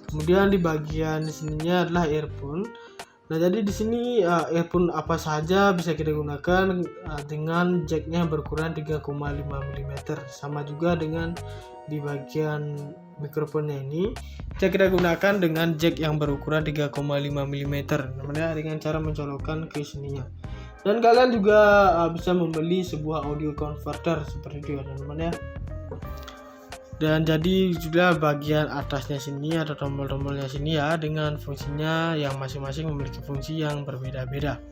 S1: Kemudian di bagian di sininya adalah earphone. Nah, jadi di sini earphone apa saja bisa kita gunakan dengan jacknya berukuran 3,5 mm. Sama juga dengan di bagian mikrofonnya ini bisa kita gunakan dengan jack yang berukuran 3,5 mm, namanya dengan cara mencolokkan ke sininya. Dan kalian juga bisa membeli sebuah audio converter seperti itu ya, teman-teman ya. Dan jadi juga bagian atasnya sini ada tombol-tombolnya sini ya, dengan fungsinya yang masing-masing memiliki fungsi yang berbeda-beda.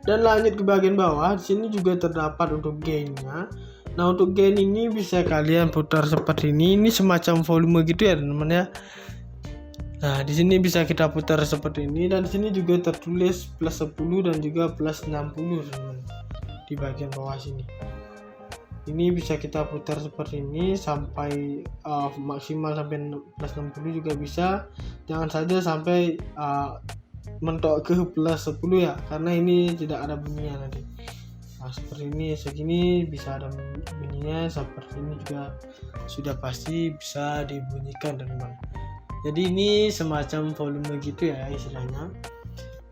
S1: Dan lanjut ke bagian bawah, di sini juga terdapat untuk gain-nya. Nah, untuk gain ini bisa kalian putar seperti ini. Ini semacam volume gitu ya, teman-teman ya. Nah, di sini bisa kita putar seperti ini, dan di sini juga tertulis plus 10 dan juga plus 60, teman-teman. Di bagian bawah sini. Ini bisa kita putar seperti ini sampai maksimal sampai plus 60 juga bisa. Jangan saja sampai mentok ke plus 10 ya, karena ini tidak ada bunyinya nanti. Nah, seperti ini segini bisa ada bunyinya, seperti ini juga sudah pasti bisa dibunyikan, teman-teman. Jadi ini semacam volume gitu ya istilahnya.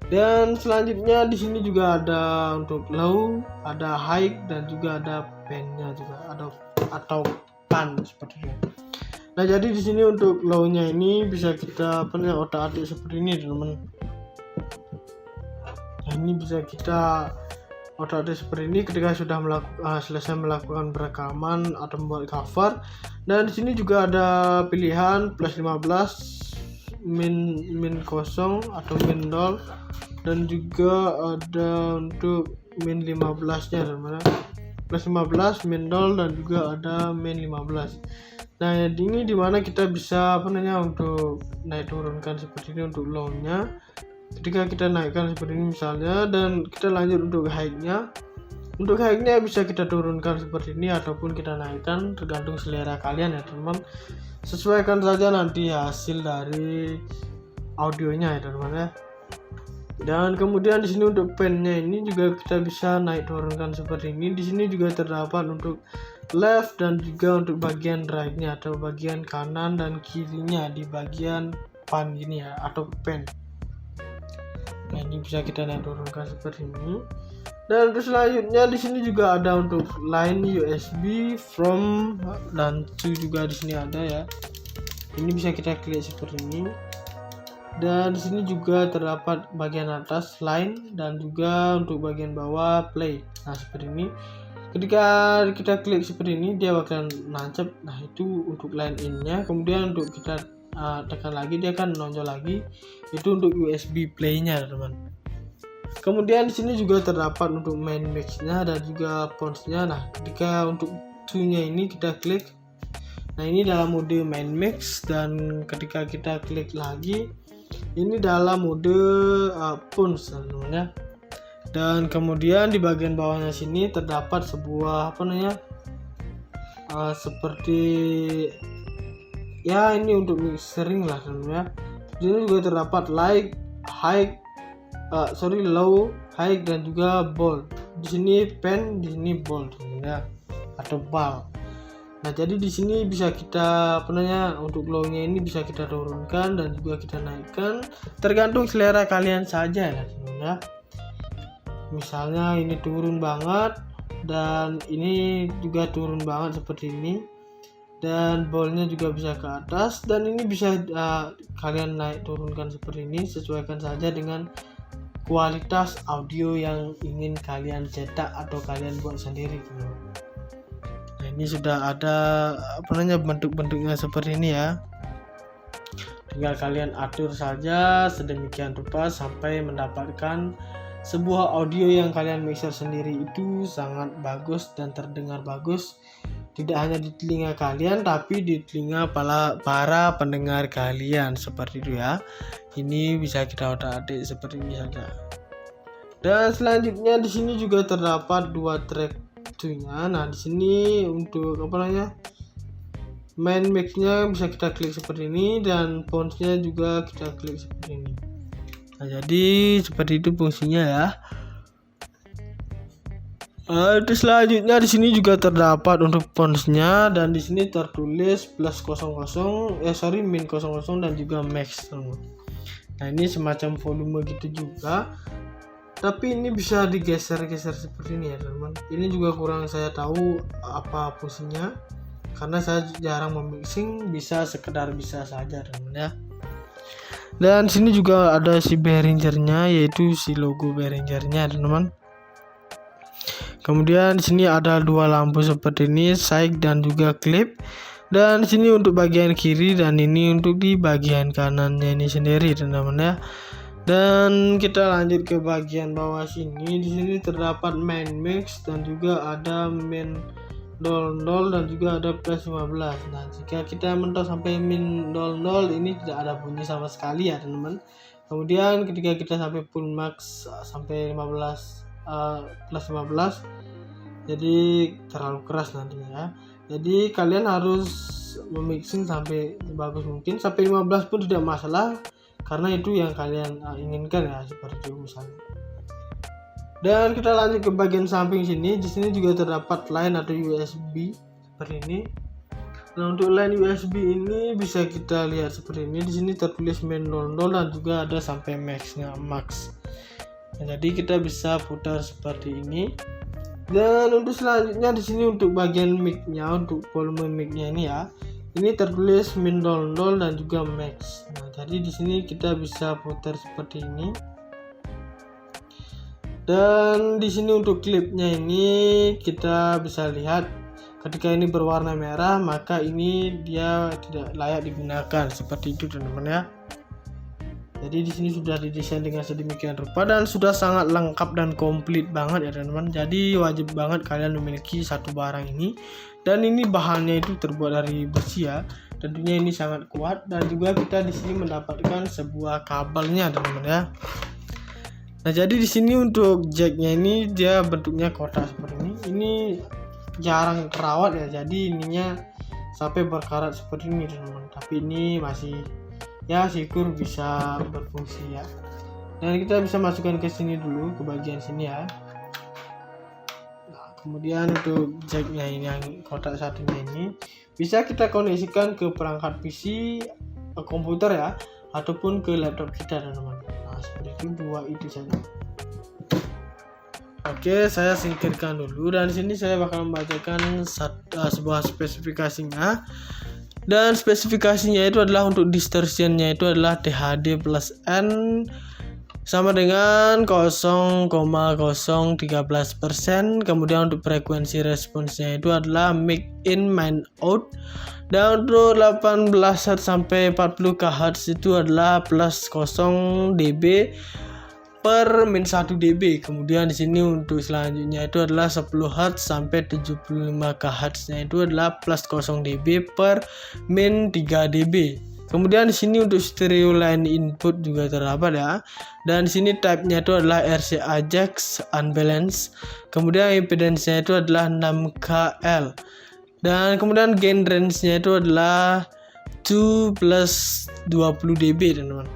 S1: Dan selanjutnya di sini juga ada untuk low, ada high, dan juga ada pan-nya juga, atau pan seperti itu. Nah, jadi di sini untuk low-nya ini bisa kita otak-atik seperti ini, teman-teman. Nah, ini bisa kita otak-atik seperti ini ketika sudah selesai melakukan perekaman atau membuat cover. Dan di sini juga ada pilihan plus 15, min 0 atau min 0, dan juga ada untuk min 15-nya, teman-teman. Plus 15, min 0, dan juga ada min 15. Nah, ini dimana kita bisa untuk naik turunkan seperti ini untuk low-nya. Ketika kita naikkan seperti ini misalnya, dan kita lanjut untuk high-nya. Untuk high-nya bisa kita turunkan seperti ini ataupun kita naikkan, tergantung selera kalian ya, teman-teman. Sesuaikan saja nanti hasil dari audionya ya, teman-teman ya. Dan kemudian di sini untuk pen-nya ini juga kita bisa naik turunkan seperti ini. Di sini juga terdapat untuk left dan juga untuk bagian right-nya atau bagian kanan dan kirinya di bagian pan gini ya, atau pen. Nah, ini bisa kita naik turunkan seperti ini. Dan terus selanjutnya di sini juga ada untuk line USB from dan to juga di sini ada ya. Ini bisa kita klik seperti ini. Dan di sini juga terdapat bagian atas line dan juga untuk bagian bawah play. Nah, seperti ini. Ketika kita klik seperti ini dia bakalan nancap. Nah, itu untuk line in-nya. Kemudian untuk kita tekan lagi dia akan menonjol lagi. Itu untuk USB play-nya, teman-teman. Kemudian di sini juga terdapat untuk main mix-nya dan juga pons-nya. Nah, ketika untuk to-nya ini kita klik. Nah, ini dalam mode main mix, dan ketika kita klik lagi ini dalam mode pons, teman-teman ya. Dan kemudian di bagian bawahnya sini terdapat sebuah seperti ya, ini untuk mixering lah, teman-teman ya. Di sini juga terdapat low, high, dan juga bold. Di sini pen, di sini bold ya, atau bal. Nah, jadi di sini bisa kita untuk low-nya ini bisa kita turunkan dan juga kita naikkan, tergantung selera kalian saja ya, teman-teman ya. Misalnya ini turun banget, dan ini juga turun banget seperti ini, dan bolnya juga bisa ke atas, dan ini bisa kalian naik turunkan seperti ini, sesuaikan saja dengan kualitas audio yang ingin kalian cetak atau kalian buat sendiri gitu. Nah, ini sudah ada bentuk-bentuknya seperti ini ya. Tinggal kalian atur saja sedemikian rupa sampai mendapatkan sebuah audio yang kalian mixer sendiri itu sangat bagus dan terdengar bagus, tidak hanya di telinga kalian tapi di telinga para pendengar kalian, seperti itu ya. Ini bisa kita otak-atik seperti ini saja. Dan selanjutnya di sini juga terdapat 2 track nya. Nah, di sini untuk main mix-nya bisa kita klik seperti ini, dan fonts-nya juga kita klik seperti ini. Nah, jadi seperti itu fungsinya ya. Terus selanjutnya di sini juga terdapat untuk fonts-nya, dan di sini tertulis min 00 dan juga max. Nah, ini semacam volume gitu juga. Tapi ini bisa digeser-geser seperti ini ya teman-teman. Ini juga kurang saya tahu apa fungsinya, karena saya jarang memixing, bisa sekedar bisa saja teman-teman ya. Dan sini juga ada si Behringer-nya, yaitu si logo Behringer-nya teman-teman. Kemudian di sini ada 2 lampu seperti ini, side dan juga clip. Dan di sini untuk bagian kiri, dan ini untuk di bagian kanannya ini sendiri teman-teman ya. Dan kita lanjut ke bagian bawah sini. Di sini terdapat main mix dan juga ada min 00 dan juga ada plus 15. Nah, jika kita mentok sampai min 00 ini tidak ada bunyi sama sekali ya teman-teman. Kemudian ketika kita sampai full max sampai 15 plus 15, jadi terlalu keras nantinya ya. Jadi kalian harus memixing sampai bagus mungkin, sampai 15 pun tidak masalah, karena itu yang kalian inginkan ya, seperti itu misalnya. Dan kita lanjut ke bagian samping sini. Di sini juga terdapat line atau USB seperti ini. Nah, untuk line USB ini bisa kita lihat seperti ini. Di sini tertulis min 00 dan juga ada sampai max-nya max. Nah, jadi kita bisa putar seperti ini. Dan untuk selanjutnya di sini untuk bagian mic-nya, untuk volume mic-nya ini ya. Ini tertulis min 00 dan juga max. Nah, jadi di sini kita bisa putar seperti ini. Dan di sini untuk klipnya ini kita bisa lihat ketika ini berwarna merah, maka ini dia tidak layak digunakan, seperti itu teman-teman ya. Jadi di sini sudah didesain dengan sedemikian rupa dan sudah sangat lengkap dan komplit banget ya teman-teman. Jadi wajib banget kalian memiliki satu barang ini. Dan ini bahannya itu terbuat dari besi ya. Tentunya ini sangat kuat, dan juga kita di sini mendapatkan sebuah kabelnya teman-teman ya. Nah, jadi di sini untuk jacknya ini dia bentuknya kotak seperti ini. Ini jarang terawat ya. Jadi ininya sampai berkarat seperti ini teman-teman. Tapi ini masih ya syukur bisa berfungsi ya. Dan kita bisa masukkan ke sini dulu, ke bagian sini ya. Nah, kemudian untuk jacknya ini yang kotak satunya ini bisa kita koneksikan ke perangkat PC, komputer ya, ataupun ke laptop kita teman-teman. Nah, seperti itu, dua itu saja. Oke, saya singkirkan dulu, dan di sini saya bakal membacakan sebuah spesifikasinya. Dan spesifikasinya itu adalah untuk distortionnya itu adalah THD plus N sama dengan 0,013%. Kemudian untuk frekuensi responsnya itu adalah mic in main out. Dan untuk 18 Hz sampai 40 kHz itu adalah plus 0 dB per min 1 dB. Kemudian di sini untuk selanjutnya itu adalah 10 Hz sampai 75 kHz-nya itu adalah plus 0 dB per min 3 dB. Kemudian di sini untuk stereo line input juga terdapat ya. Dan di sini type-nya itu adalah RCA Jax unbalanced. Kemudian impedance-nya itu adalah 6KL. Dan kemudian gain range-nya itu adalah 2 plus 20 dB teman-teman.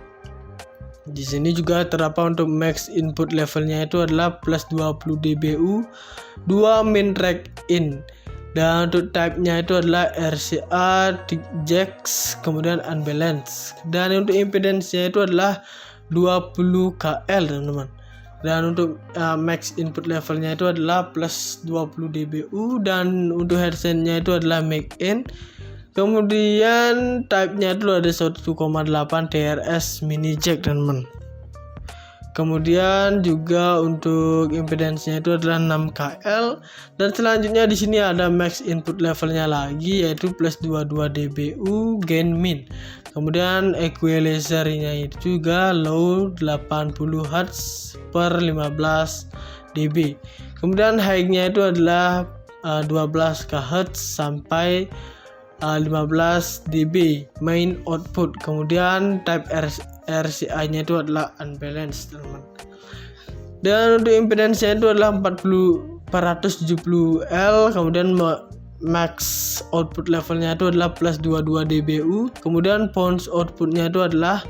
S1: Di sini juga terdapat untuk max input levelnya itu adalah plus 20 dBu, 2 min track in. Dan untuk type-nya itu adalah RCA Jax, kemudian unbalanced. Dan untuk impedance-nya itu adalah 20 KL teman-teman. Dan untuk max input levelnya itu adalah plus 20 dBu, dan untuk headsetnya itu adalah make in. Kemudian type-nya itu ada 1,8 TRS mini jack, teman-teman. Kemudian juga untuk impedance-nya itu adalah 6KL, dan selanjutnya di sini ada max input levelnya lagi, yaitu plus 22 dBu gain min. Kemudian equalizer-nya itu juga low 80 Hz per 15 dB. Kemudian high-nya itu adalah 12 kHz sampai 15 dB main output. Kemudian type RCA-nya itu adalah unbalanced, teman-teman. Dan untuk impedance-nya itu adalah 470L. Kemudian max output levelnya itu adalah plus 22 dBu. Kemudian pounds outputnya itu adalah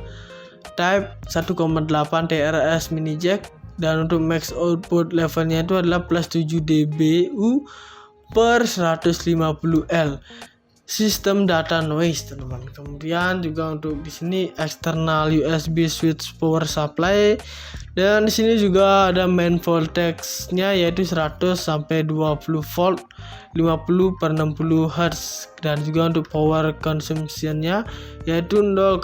S1: type 1,8 TRS mini jack, dan untuk max output levelnya itu adalah plus 7 dBu per 150L. Sistem data noise, teman-teman. Kemudian juga untuk di sini external USB switch power supply, dan di sini juga ada main voltage-nya yaitu 100 sampai 20 volt 50 per 60 Hz, dan juga untuk power consumption-nya yaitu 0,9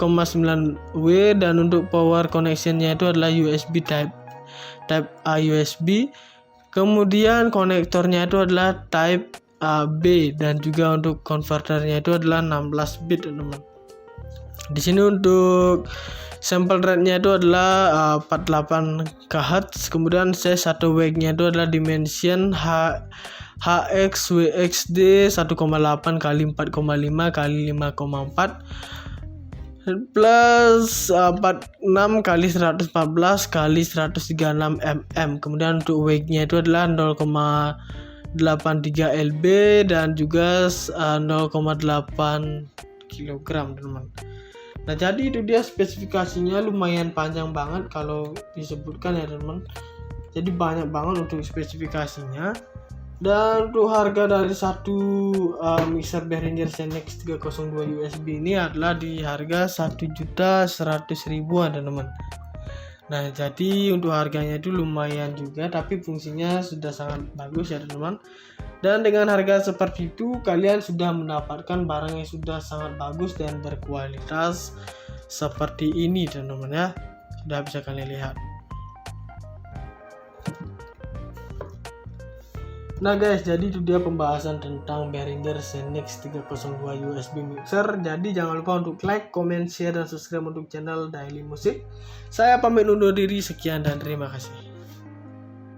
S1: W, dan untuk power connection-nya itu adalah USB type A USB. Kemudian konektornya itu adalah type B, dan juga untuk konverternya itu adalah 16 bit, teman-teman. Di sini untuk sample rate-nya itu adalah 48 kHz. Kemudian size 1 wake-nya itu adalah dimension HXWXD 1,8 kali 4,5 kali 5,4 plus 46 kali 114 kali 136 mm. Kemudian untuk wake-nya itu adalah 0,83 lb dan juga 0,8 kg, teman-teman. Nah, jadi itu dia spesifikasinya, lumayan panjang banget kalau disebutkan ya, teman-teman. Jadi banyak banget untuk spesifikasinya. Dan untuk harga dari satu mixer Behringer Zenex 302 USB ini adalah di harga 1.100.000-an, teman-teman. Nah, jadi untuk harganya itu lumayan juga, tapi fungsinya sudah sangat bagus ya, teman-teman. Dan dengan harga seperti itu, kalian sudah mendapatkan barang yang sudah sangat bagus dan berkualitas seperti ini, teman-teman ya. Sudah bisa kalian lihat. Nah guys, jadi itu dia pembahasan tentang Behringer Zenex 302 USB mixer. Jadi jangan lupa untuk like, comment, share, dan subscribe untuk channel Daily Musik. Saya pamit undur diri, sekian dan terima kasih.